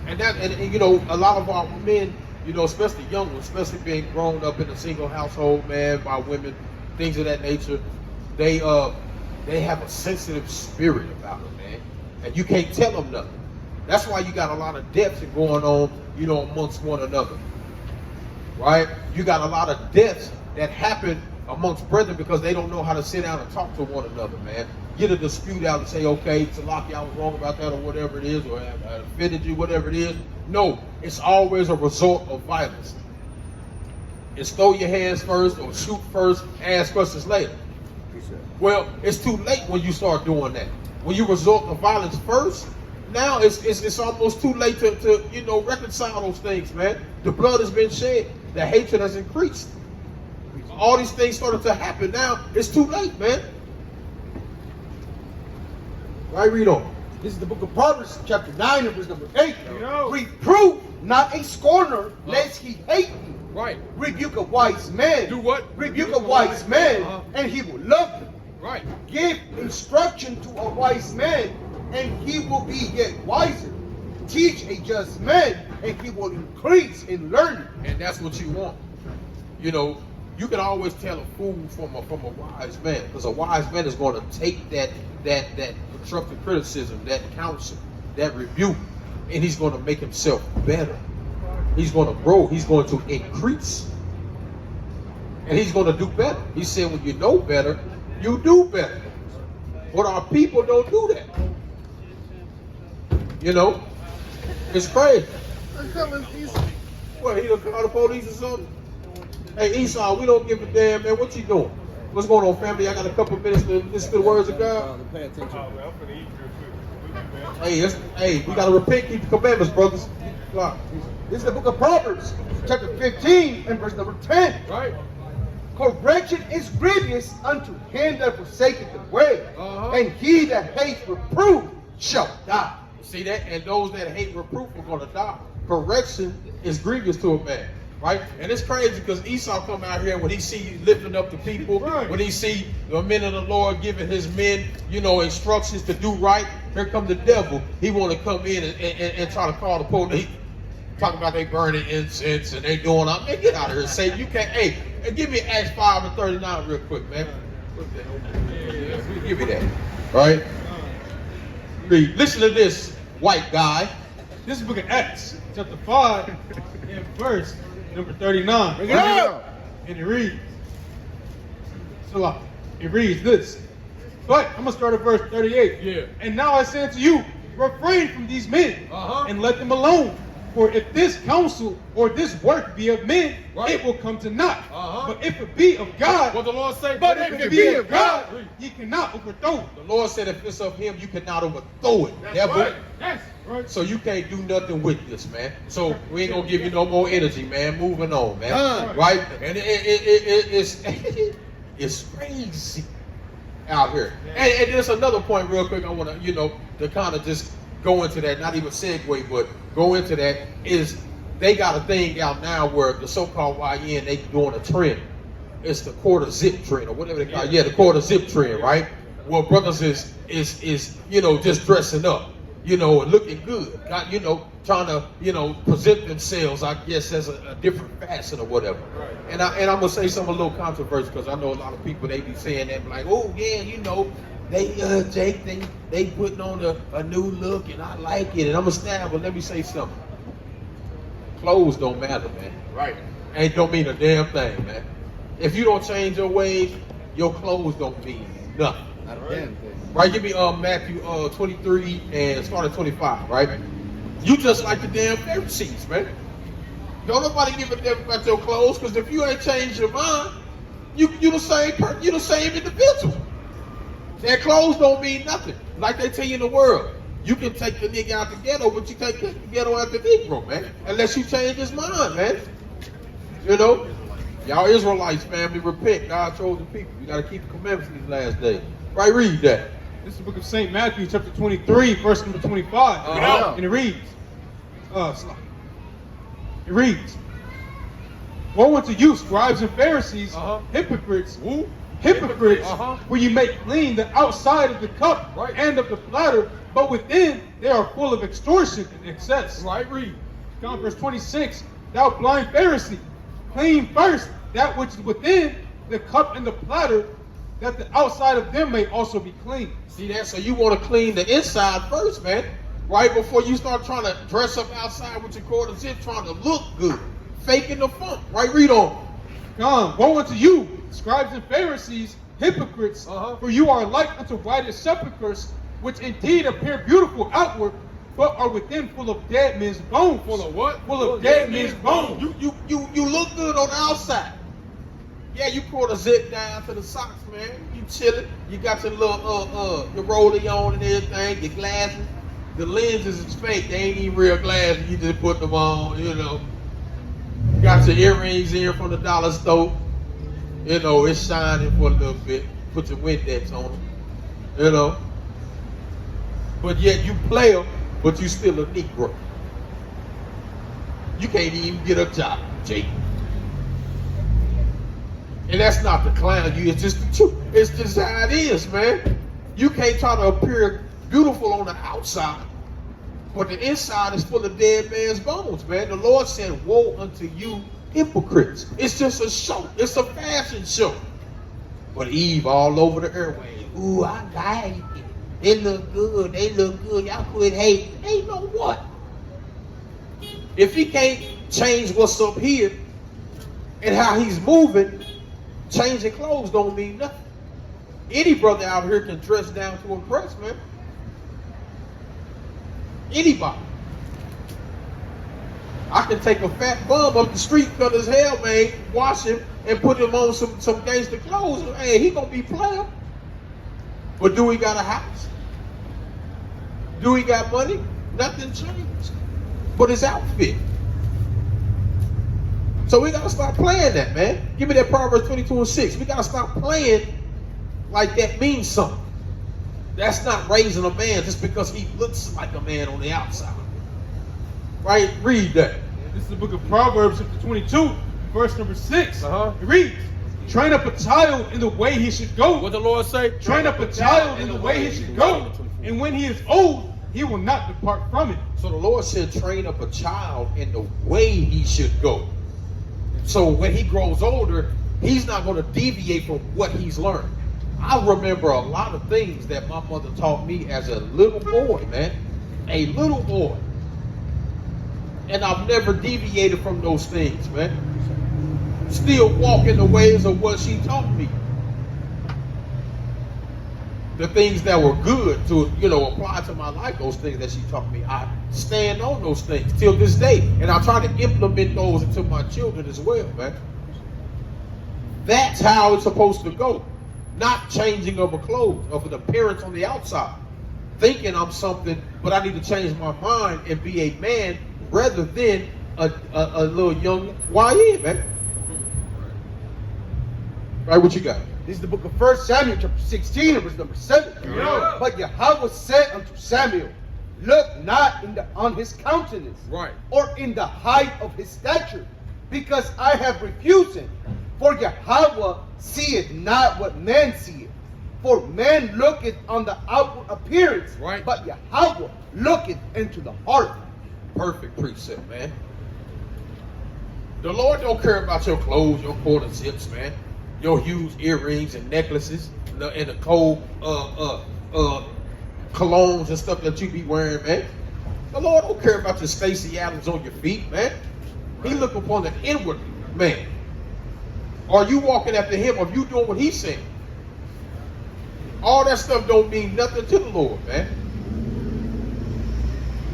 And you know, a lot of our men, you know, especially young ones, especially being grown up in a single household, man, by women, things of that nature, they have a sensitive spirit about them, man. And you can't tell them nothing. That's why you got a lot of deaths going on, you know, amongst one another. Right? You got a lot of deaths that happen amongst brethren because they don't know how to sit down and talk to one another, man. Get a dispute out and say, okay, Salaki, I was wrong about that or whatever it is, or I offended you, whatever it is. No, it's always a result of violence. It's throw your hands first or shoot first, ask questions later. Well, it's too late when you start doing that. When you resort to violence first, now it's almost too late to you know, reconcile those things, man. The blood has been shed. The hatred has increased. All these things started to happen. Now it's too late, man. Right, read on. This is the book of Proverbs, chapter 9, and verse number 8. Reprove not a scorner, lest he hate you. Right. Rebuke a wise man. Do what? Rebuke a wise man, and he will love you. Right. Give instruction to a wise man, and he will be yet wiser. Teach a just man, and he will increase in learning. And that's what you want. You know, you can always tell a fool from a wise man, because a wise man is going to take that constructive criticism, that counsel, that rebuke, and he's going to make himself better. He's going to grow. He's going to increase. And he's going to do better. He said, when you know better, you do better. But our people don't do that. You know? It's crazy. What, he done call the police or something? Hey, Esau, we don't give a damn, man. What you doing? What's going on, family? I got a couple minutes to listen to the words of God. Pay attention. Hey, we got to repent, keep the commandments, brothers. This is the book of Proverbs, chapter 15, and verse number 10. Right? Correction is grievous unto him that forsaketh the way, and he that hates reproof shall die. See that? And those that hate reproof are going to die. Correction is grievous to a man. Right? And it's crazy because Esau come out here when he see you lifting up the people, when he see the men of the Lord giving his men, you know, instructions to do right. Here come the devil. He want to come in and try to call the police. talking about they burning incense and they doing all. Man, get out of here, Satan. You can't. Hey, give me Acts 5:39 real quick, man. Give me that. Right? Read. Listen to this, white guy. This is the book of Acts, chapter 5, and verse number 39. Bring it up. And it reads, Salah. It reads this. But I'm going to start at verse 38. Yeah. And now I say unto you, refrain from these men, and let them alone. For if this counsel or this work be of men, it will come to naught. But if it be of God, What the Lord say? but if it be of God, ye cannot overthrow it. The Lord said, if it's of Him, you cannot overthrow it. Devil. That's right. So you can't do nothing with this, man. So we ain't gonna give you no more energy, man. Moving on, man. Right? And it's it's crazy out here. And there's another point, real quick. I want to, to kind of just go into that. Not even segue, but go into that. Is they got a thing out now where the so-called YN they doing a trend. It's the quarter zip trend or whatever they call it. Yeah, the quarter zip trend, right? Where brothers is just dressing up. And looking good, not, trying to, present themselves, I guess, as a different facet or whatever. Right. And I'm gonna say something a little controversial because I know a lot of people, they be saying that, like, oh yeah, they Jake, they putting on a new look and I like it, and I'm gonna snap. But let me say something. Clothes don't matter, man. Right? And don't mean a damn thing, man. If you don't change your ways, your clothes don't mean nothing. Not a damn thing. Right, give me Matthew 23 and start at 25, right? You just like the damn Pharisees, man. Don't nobody give a damn about your clothes, because if you ain't changed your mind, you the same person, you the same individual. Their clothes don't mean nothing. Like they tell you in the world, you can take the nigga out the ghetto, but you can't take the ghetto out the Negro, man. Unless you change his mind, man. Y'all Israelites, family, repent. God chose the people. You got to keep the commandments in these last days. Right, read that. This is the book of St. Matthew, chapter 23, verse number 25. And it reads, woe unto you, scribes and Pharisees, hypocrites, hypocrites, for you make clean the outside of the cup and of the platter, but within they are full of extortion and excess. Right, read. John verse 26, thou blind Pharisee, clean first that which is within the cup and the platter, that the outside of them may also be clean. See that? So you want to clean the inside first, man. Right before you start trying to dress up outside with your quarter zip, trying to look good, faking the funk. Right, read on. God, woe unto you, scribes and Pharisees, hypocrites, for you are like unto whited sepulchres, which indeed appear beautiful outward, but are within full of dead men's bones. Full of what? Full of dead men's bones. You look good on the outside. Yeah, you pull the zip down to the socks, man. You chilling. You got your little your rollie on and everything, your glasses. The lenses is fake. They ain't even real glasses. You just put them on, You got your earrings in from the dollar store. It's shining for a little bit. Put your Windex on them. But yet you play them, but you still a Negro. You can't even get a job, Jake. And that's not to clown you, it's just the truth. It's just how it is, man. You can't try to appear beautiful on the outside, but the inside is full of dead man's bones, man. The Lord said, woe unto you, hypocrites. It's just a show. It's a fashion show. But Eve all over the airwaves. Ooh, I like it. They look good. They look good. Y'all quit hating. They know what? If he can't change what's up here and how he's moving, changing clothes don't mean nothing. Any brother out here can dress down to impress, man. Anybody. I can take a fat bum up the street, cut his hair, man, wash him, and put him on some gangster clothes. Hey, he gonna be player. But do he got a house? Do he got money? Nothing changed. But his outfit. So we gotta stop playing that, man. Give me that Proverbs 22:6. We gotta stop playing like that means something. That's not raising a man just because he looks like a man on the outside. Right? Read that. This is the book of Proverbs, chapter 22, verse number 6. It reads, train up a child in the way he should go. What the Lord say? Train up a child in the way he should go. And when he is old, he will not depart from it. So the Lord said, train up a child in the way he should go. So when he grows older, he's not going to deviate from what he's learned. I remember a lot of things that my mother taught me as a little boy, man. A little boy. And I've never deviated from those things, man. Still walking the ways of what she taught me. The things that were good to, apply to my life, those things that she taught me, I stand on those things till this day. And I try to implement those into my children as well, man. That's how it's supposed to go. Not changing of a clothes, of an appearance on the outside. Thinking I'm something, but I need to change my mind and be a man rather than a little young YN, man. Right, what you got? This is the book of 1 Samuel chapter 16 and verse number 7. Yeah. But Yahweh said unto Samuel, look not on his countenance, Right. or in the height of his stature, because I have refused him. For Yahweh seeth not what man seeth. For man looketh on the outward appearance, Right. but Yahweh looketh into the heart. Perfect precept, man. The Lord don't care about your clothes, your quarter zips, man. Your huge earrings and necklaces, and the cold colognes and stuff that you be wearing, man. The Lord don't care about your Stacey Adams on your feet, man. He look upon the inward man. Are you walking after him, or are you doing what he's saying? All that stuff don't mean nothing to the Lord, man.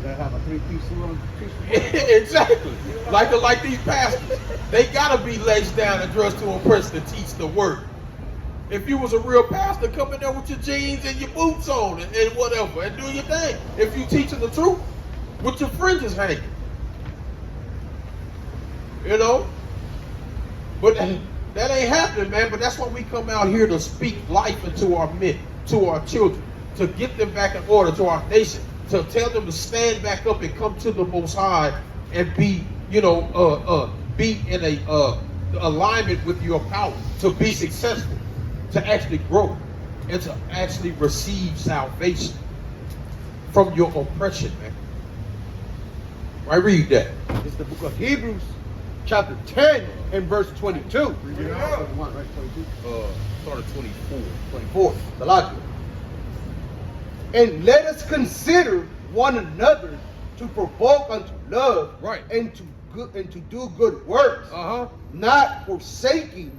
Gotta have a 3-piece suit on. Exactly. Like these pastors. They gotta be laced down and dressed to impress to teach the word. If you was a real pastor, come in there with your jeans and your boots on and whatever, and do your thing. If you teaching the truth, with your fringes hanging. But that ain't happening, man. But that's why we come out here to speak life into our men, to our children, to get them back in order, to our nation, to tell them to stand back up and come to the Most High and be, be in a alignment with your power, to be successful, to actually grow, and to actually receive salvation from your oppression, man. I read that. It's the book of Hebrews, chapter 10 and verse 22. Read it out. Right, 22. Start at 24. 24. Salakia. And let us consider one another to provoke unto love, Right. and to do good works, not forsaking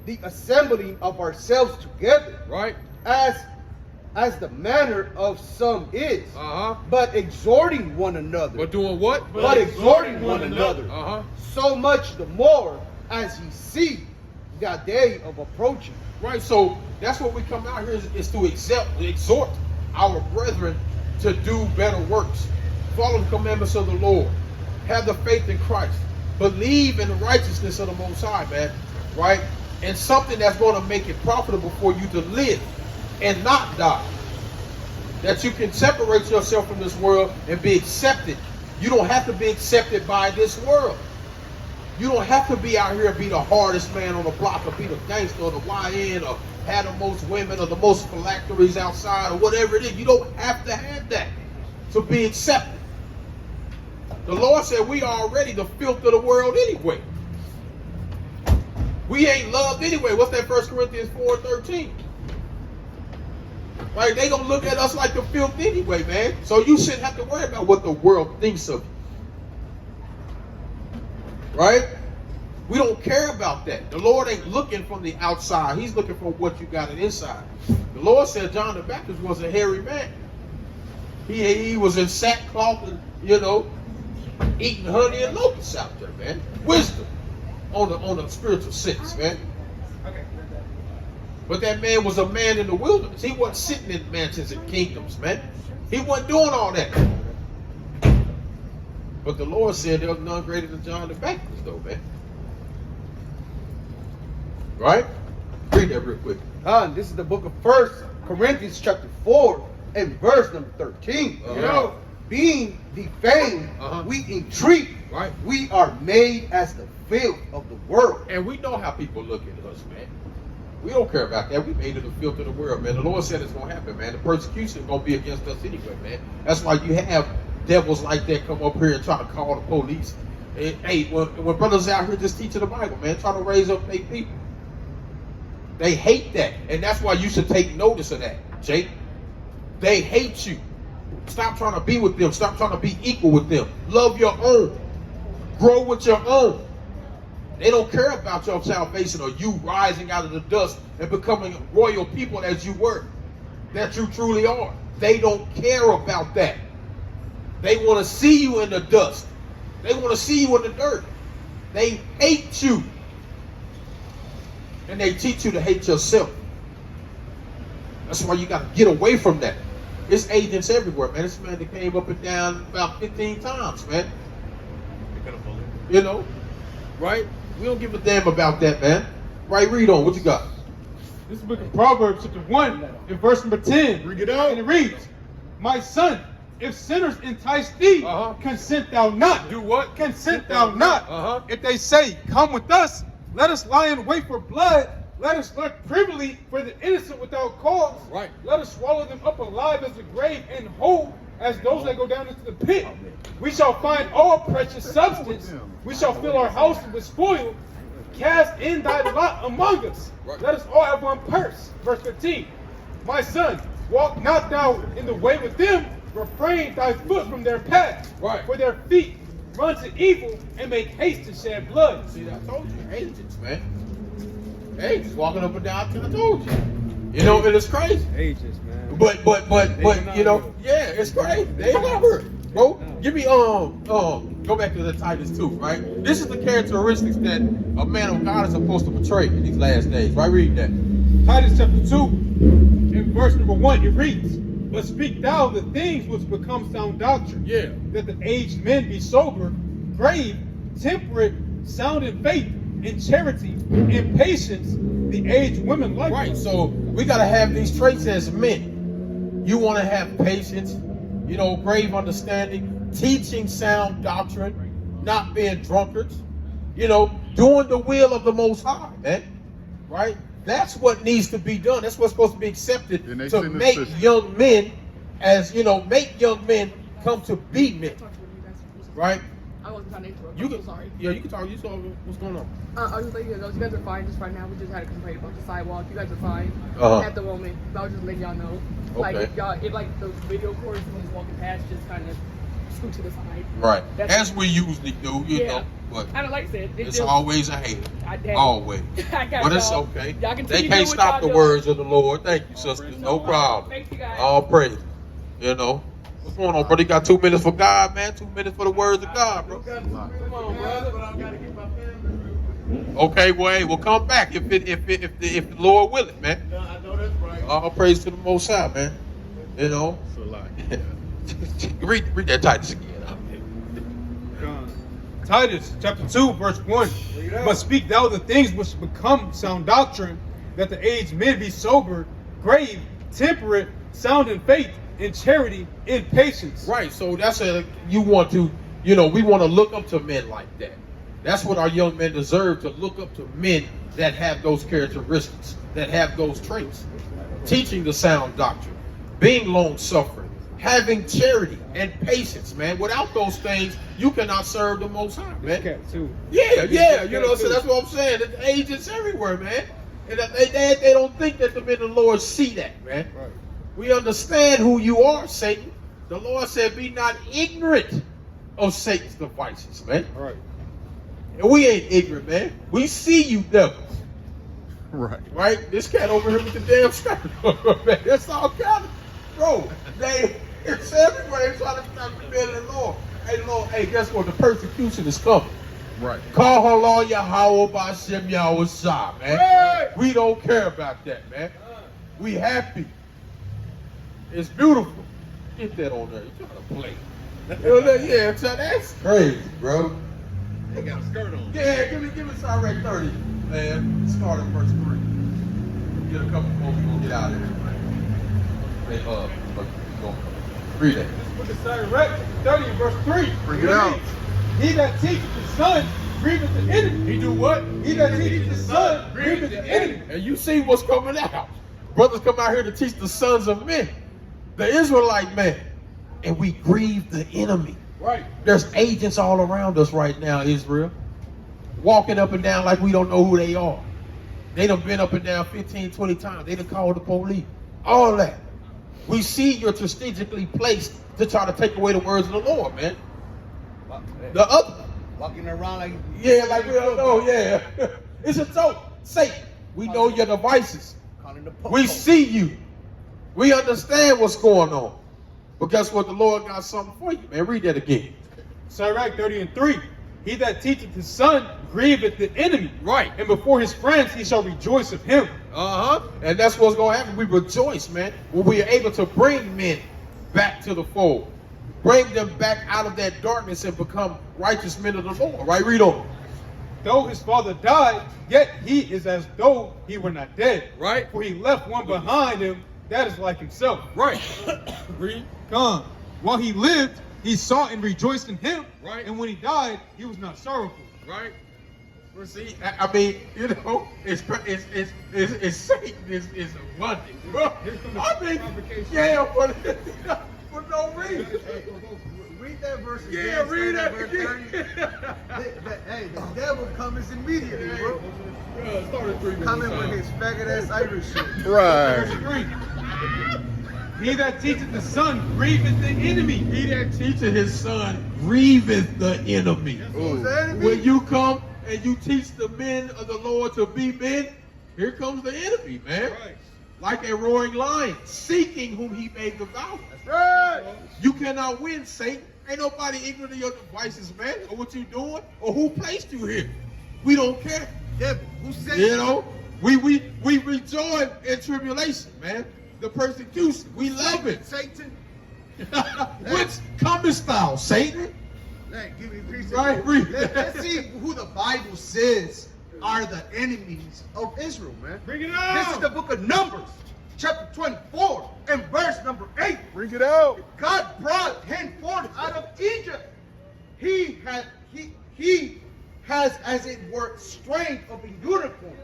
the assembling of ourselves together, Right. as the manner of some is, Uh-huh. but exhorting one another. But doing what? But exhorting one another. Uh-huh. So much the more as ye see the day of approaching. Right, so that's what we come out here is to exhort our brethren to do better works. Follow the commandments of the Lord. Have the faith in Christ. Believe in the righteousness of the Most High, man. Right? And something that's going to make it profitable for you to live and not die. That you can separate yourself from this world and be accepted. You don't have to be accepted by this world. You don't have to be out here and be the hardest man on the block, or be the gangster, or the YN, or have the most women, or the most phylacteries outside, or whatever it is. You don't have to have that to be accepted. The Lord said we are already the filth of the world anyway. We ain't loved anyway. What's that 1 Corinthians 4:13? Right? They gonna look at us like the filth anyway, man. So you shouldn't have to worry about what the world thinks of you. Right? We don't care about that. The Lord ain't looking from the outside. He's looking for what you got inside. The Lord said John the Baptist was a hairy man. He was in sackcloth and, eating honey and locusts out there, man. Wisdom on the spiritual sense, man. But that man was a man in the wilderness. He wasn't sitting in mansions and kingdoms, man. He wasn't doing all that. But the Lord said there was none greater than John the Baptist, though, man. Right? Read that real quick. This is the book of 1 Corinthians chapter 4 and verse number 13. Being defamed, we entreat. Right. We are made as the filth of the world. And we know how people look at us, man. We don't care about that. We made it a filth of the world, man. The Lord said it's going to happen, man. The persecution is going to be against us anyway, man. That's why you have devils like that come up here and try to call the police. And, hey, when brothers out here just teaching the Bible, man, trying to raise up their people. They hate that. And that's why you should take notice of that, Jake. They hate you. Stop trying to be with them. Stop trying to be equal with them. Love your own. Grow with your own. They don't care about your salvation or you rising out of the dust and becoming royal people as you were, that you truly are. They don't care about that. They want to see you in the dust. They want to see you in the dirt. They hate you. And they teach you to hate yourself. That's why you got to get away from that. It's agents everywhere, man. This man that came up and down about 15 times, man. You know, right? We don't give a damn about that, man. Right, read on. What you got? This is the book of Proverbs, chapter 1, in verse number 10. Bring it out. And it reads, my son, if sinners entice thee, consent thou not. Do what? Consent thou not. If they say, come with us, let us lie in wait for blood. Let us lurk privily for the innocent without cause. Right. Let us swallow them up alive as the grave and whole as those that go down into the pit. We shall find all precious substance. We shall fill our house with spoil. Cast in thy lot among us. Right. Let us all have one purse. Verse 15. My son, walk not thou in the way with them. Refrain thy foot from their path. Right. For their feet run to evil and make haste to shed blood. See, I told you, agents, man. Agents walking up and down. I told you. You know, and it's crazy. Agents, man. But you know, yeah, it's crazy. They ain't not hurt. Bro, give me go back to the Titus 2, right? This is the characteristics that a man of God is supposed to portray in these last days. Right, read that. Titus chapter 2, in verse number 1, it reads, but speak thou the things which become sound doctrine. Yeah. That the aged men be sober, grave, temperate, sound in faith, in charity, in patience, the aged women likewise. Right, so we got to have these traits as men. You want to have patience, you know, grave understanding, teaching sound doctrine, not being drunkards, you know, doing the will of the Most High, man. Right? That's what needs to be done. That's what's supposed to be accepted to make young men, as you know, make young men come to be men. Right? I wasn't trying to interrupt. You I'm can, so sorry. yeah, you can talk. You saw what's going on. I was just letting you know, you guys are fine just right now. We just had a complaint about the sidewalk. You guys are fine at the moment. But I was just letting y'all know. Like, Okay. if like the video recorders when he's walking past, just kind of scoot to the side. Right. That's As we usually do, you know. But kind of like I said, it's always a hater. Always. I got But it's y'all. okay. Y'all continue They doing can't what stop y'all the doing. words of the Lord. Thank you, sisters. No problem. Thank you guys. All praise. You know. What's going on, brother? You got 2 minutes for God, man. 2 minutes for the words of God, bro. Come on, brother. But I gotta get my family. Okay, well, hey, we'll come back if the Lord will it, man. I know that's right. All praise to the Most High, man. You know. read that Titus again. Titus chapter 2, verse 1. But speak thou the things which become sound doctrine, that the aged men be sober, grave, temperate, sound in faith, in charity, in patience. Right, so that's you want to, you know, we want to look up to men like that. That's what our young men deserve, to look up to men that have those characteristics, that have those traits. Teaching the sound doctrine, being long-suffering, having charity and patience, man. Without those things, you cannot serve the Most High, man. Yeah, you know, so that's what I'm saying. The agents everywhere, man. And they don't think that the men of the Lord see that, man. Right. We understand who you are, Satan. The Lord said, be not ignorant of Satan's devices, man. All right. And we ain't ignorant, man. We see you devils. Right. Right? This cat over here with the damn skirt. Man, that's all kind of, bro. It's everywhere. They're trying to stop the men of the Lord. Hey, Lord, hey, guess what? The persecution is coming. Right. Call her Lord Yahweh B'Shem Yahweh Shah, man. Hey! We don't care about that, man. We happy. It's beautiful. Get that on there. You're trying to play. You know, yeah, so that's crazy, bro. They got a skirt on. Yeah, give me Sirach 30, man. Start at verse 3. Get a couple more, we're gonna get out of here, man. Hey, but we gonna read that. Book of Sirach, 30, verse 3. Bring it out. He that teacheth the son grieveth the enemy. He do what? He that teacheth the son grieveth the enemy. And you see what's coming out. Brothers come out here to teach the sons of men, the Israelite man, and we grieve the enemy. Right. There's agents all around us right now, Israel, walking up and down like we don't know who they are. They done been up and down 15, 20 times. They done called the police. All that. We see you're strategically placed to try to take away the words of the Lord, man. The other. Walking around like... Yeah, like we don't know, yeah. It's a joke. Satan, we know your devices. We see you. We understand what's going on. But guess what? The Lord got something for you, man. Read that again. Sirach 30:3. He that teacheth his son grieveth the enemy. Right. And before his friends he shall rejoice of him. And that's what's going to happen. We rejoice, man, when we are able to bring men back to the fold. Bring them back out of that darkness and become righteous men of the Lord. Right? Read on. Though his father died, yet he is as though he were not dead. Right. For he left one behind him that is like himself. Right. Read. Come. While he lived, he saw and rejoiced in him. Right. And when he died, he was not sorrowful. Right. Well, see, I mean, you know, it's Satan is abundant. Well, I mean, yeah, for no reason. Read that verse again. Yeah, read that verse again. 30. Hey, the devil comes immediately, bro. Yeah, Coming with his faggot ass Irish shit. Verse Right. 3. He that teacheth the son grieveth the enemy. He that teacheth his son grieveth the enemy. Who's the enemy? When you come and you teach the men of the Lord to be men, here comes the enemy, man. Right. Like a roaring lion, seeking whom he may devour. That's right. You cannot win, Satan. Ain't nobody ignorant of your devices, man, or what you doing, or who placed you here. We don't care. Devil, who said You know, we rejoice in tribulation, man. The persecution, we love it. Satan. Which comest thou, Satan? Hey, give me a piece of Right, read. Let's see who the Bible says are the enemies of Israel, man. Bring it This out. is the book of Numbers, chapter 24, and verse number 8. Bring it out. God brought him forth out of Egypt. He has, as it were, strength of a unicorn.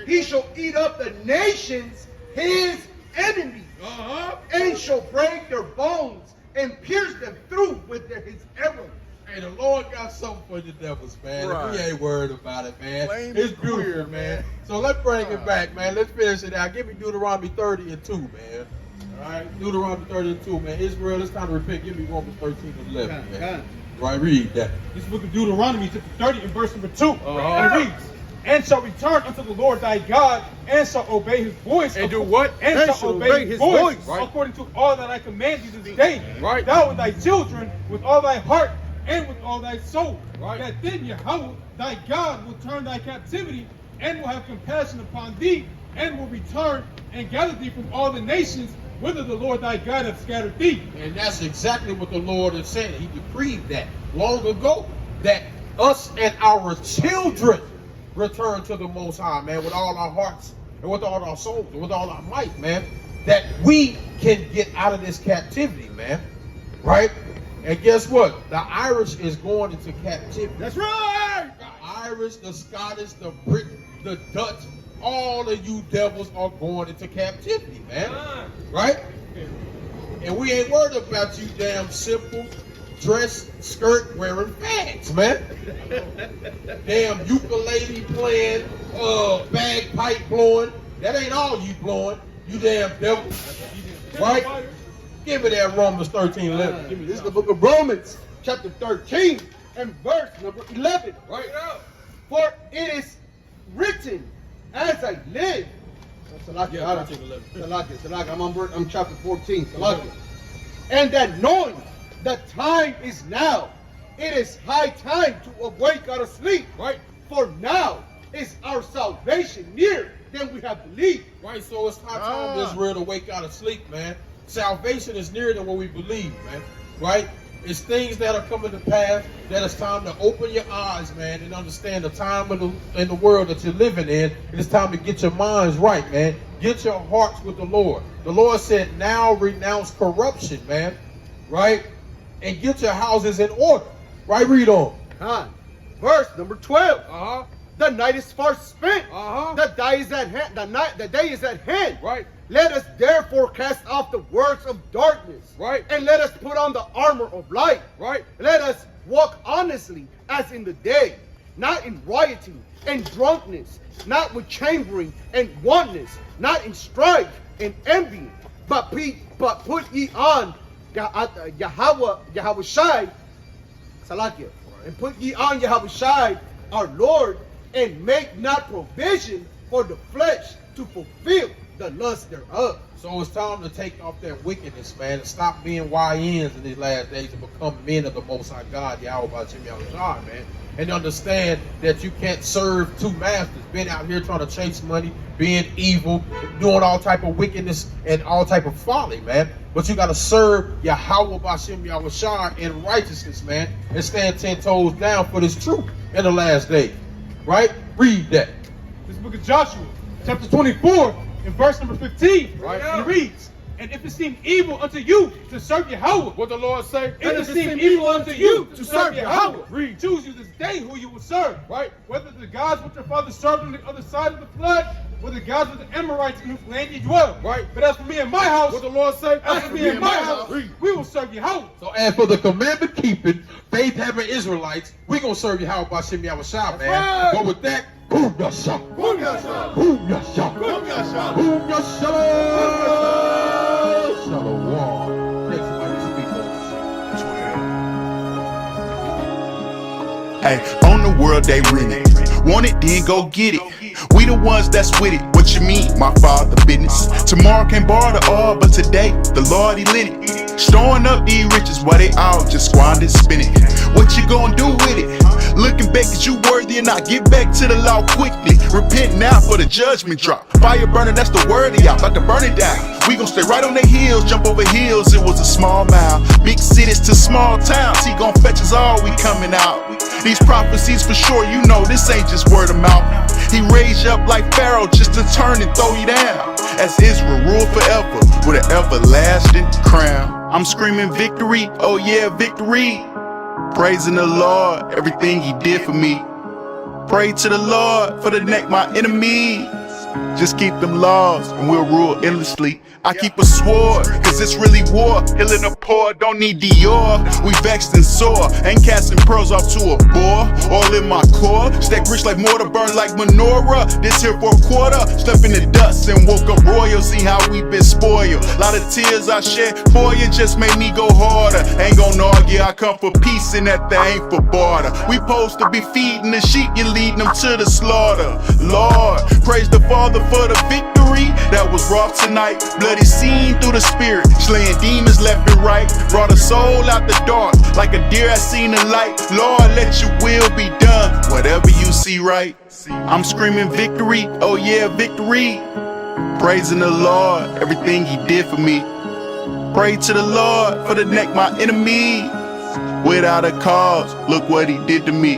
He shall eat up the nations, his enemies, and shall break their bones and pierce them through with his arrows. Hey, the Lord got something for the devils, man. Right. We ain't worried about it, man. Plain It's and beautiful, clear, man. So let's bring it back, man. Let's finish it out. Give me Deuteronomy 30:2, man. All right, Deuteronomy 30:2, man. Israel, it's time to repent. Give me Romans 13:11, man. Right, read that. This book of Deuteronomy, chapter 30, and verse number 2. Uh-huh. And it reads, and shall return unto the Lord thy God, and shall obey his voice. And do what? And shall obey his voice, Right. according to all that I command thee this day. Right. Thou and thy children, with all thy heart, and with all thy soul. Right. That then Yahweh, thy God, will turn thy captivity, and will have compassion upon thee, and will return and gather thee from all the nations, whither the Lord thy God hath scattered thee. And that's exactly what the Lord is saying. He decreed that long ago, that us and our children return to the Most High, man, with all our hearts and with all our souls and with all our might, man, that we can get out of this captivity, man, right? And guess what? The Irish is going into captivity. That's right! The Irish, the Scottish, the Brit, the Dutch, all of you devils are going into captivity, man. Right? And we ain't worried about you damn simple dress, skirt wearing fags, man. Damn ukulele playing, bagpipe blowing. That ain't all you blowing, you damn devil. Right? Give me that Romans 13:11. Give me This is the book of Romans, chapter 13, and verse number 11. Right up. For it is written, as I live. Yeah, 13:11. Salakia, I'm chapter 14. Salakia. And that knowing the time is now, it is high time to awake out of sleep. Right? For now is our salvation nearer than we have believed. Right, so it's high time, Israel, to wake out of sleep, man. Salvation is nearer than what we believe, man. Right? It's things that are coming to pass that it's time to open your eyes, man, and understand the time in the world that you're living in. And it's time to get your minds right, man. Get your hearts with the Lord. The Lord said, now renounce corruption, man. Right? And get your houses in order. Right? Read on. Verse number 12. Uh-huh. The night is far spent. Uh-huh. The day is at hand. The day is at hand. Right. Let us therefore cast off the works of darkness. Right. And let us put on the armor of light. Right. Let us walk honestly as in the day, not in rioting and drunkenness, not with chambering and wantonness, not in strife and envy, but put ye on Yahweh Shai, Salakia, and put ye on Yahweh Shai, our Lord, and make not provision for the flesh to fulfill the lust thereof. So it's time to take off that wickedness, man, and stop being YNs in these last days and become men of the Most High God, Yahweh B'Shem Yahushua, man. And understand that you can't serve two masters. Being out here trying to chase money, being evil, doing all type of wickedness and all type of folly, man. But you got to serve Yahweh B'Shem Yahushua in righteousness, man, and stand 10 toes down for this truth in the last days. Right? Read that. This book of Joshua, chapter 24, in verse number 15. Right. And it reads, and if it seem evil unto you to serve Yahweh, What the Lord say? if it seem evil unto you to serve Yahweh, Read. choose you this day who you will serve. Right? Whether the gods which your father served on the other side of the flood, or the gods of the Amorites in whose land ye dwell. Right. But as for me and my house, What the Lord say? as for me and my house, we will serve Yahweh. So as for the commandment keeping, faith having Israelites, we gonna serve Yahweh B'Shem Yahushua, man. right. But with that, boom yasha, Boom yasha. boom yasha, Boom yasha. boom yasha, shalom. Next mighty speaker. Hey, on the world they winning. Want it, then go get it. We the ones that's with it. What you mean, my father business? Tomorrow can't borrow the all, but today the Lord he lit it. Storing up these riches while they all just squander spinning. What you gonna do with it? Looking back, is you worthy or not? Get back to the law quickly. Repent now for the judgment drop. Fire burning, that's the word of y'all. About to burn it down. We gon' stay right on their heels, jump over hills. It was a small mile. Big cities to small towns. He gon' fetch us all. We coming out. These prophecies for sure, you know this ain't just word of mouth. He raised you up like Pharaoh just to turn and throw you down. As Israel rule forever with an everlasting crown. I'm screaming victory, oh yeah, victory. Praising the Lord, everything he did for me. Pray to the Lord for the neck my enemies. Just keep them laws and we'll rule endlessly. I keep a sword, cause it's really war. Healing the poor, don't need Dior. We vexed and sore, ain't casting pearls off to a boar. All in my core, stack rich like mortar, burn like menorah. This here for a quarter, slept in the dust and woke up royal. See how we been spoiled. Lot of tears I shed for you just made me go harder. Ain't gon' argue, I come for peace and that thing ain't for barter. We supposed to be feeding the sheep, you leading them to the slaughter. Lord, praise the Father for the victory that was wrought tonight. Bloody seen through the spirit, slaying demons left and right. Brought a soul out the dark, like a deer I seen the light. Lord, let your will be done, whatever you see right. I'm screaming victory, oh yeah, victory. Praising the Lord, everything he did for me. Pray to the Lord for the neck my enemies. Without a cause, look what he did to me.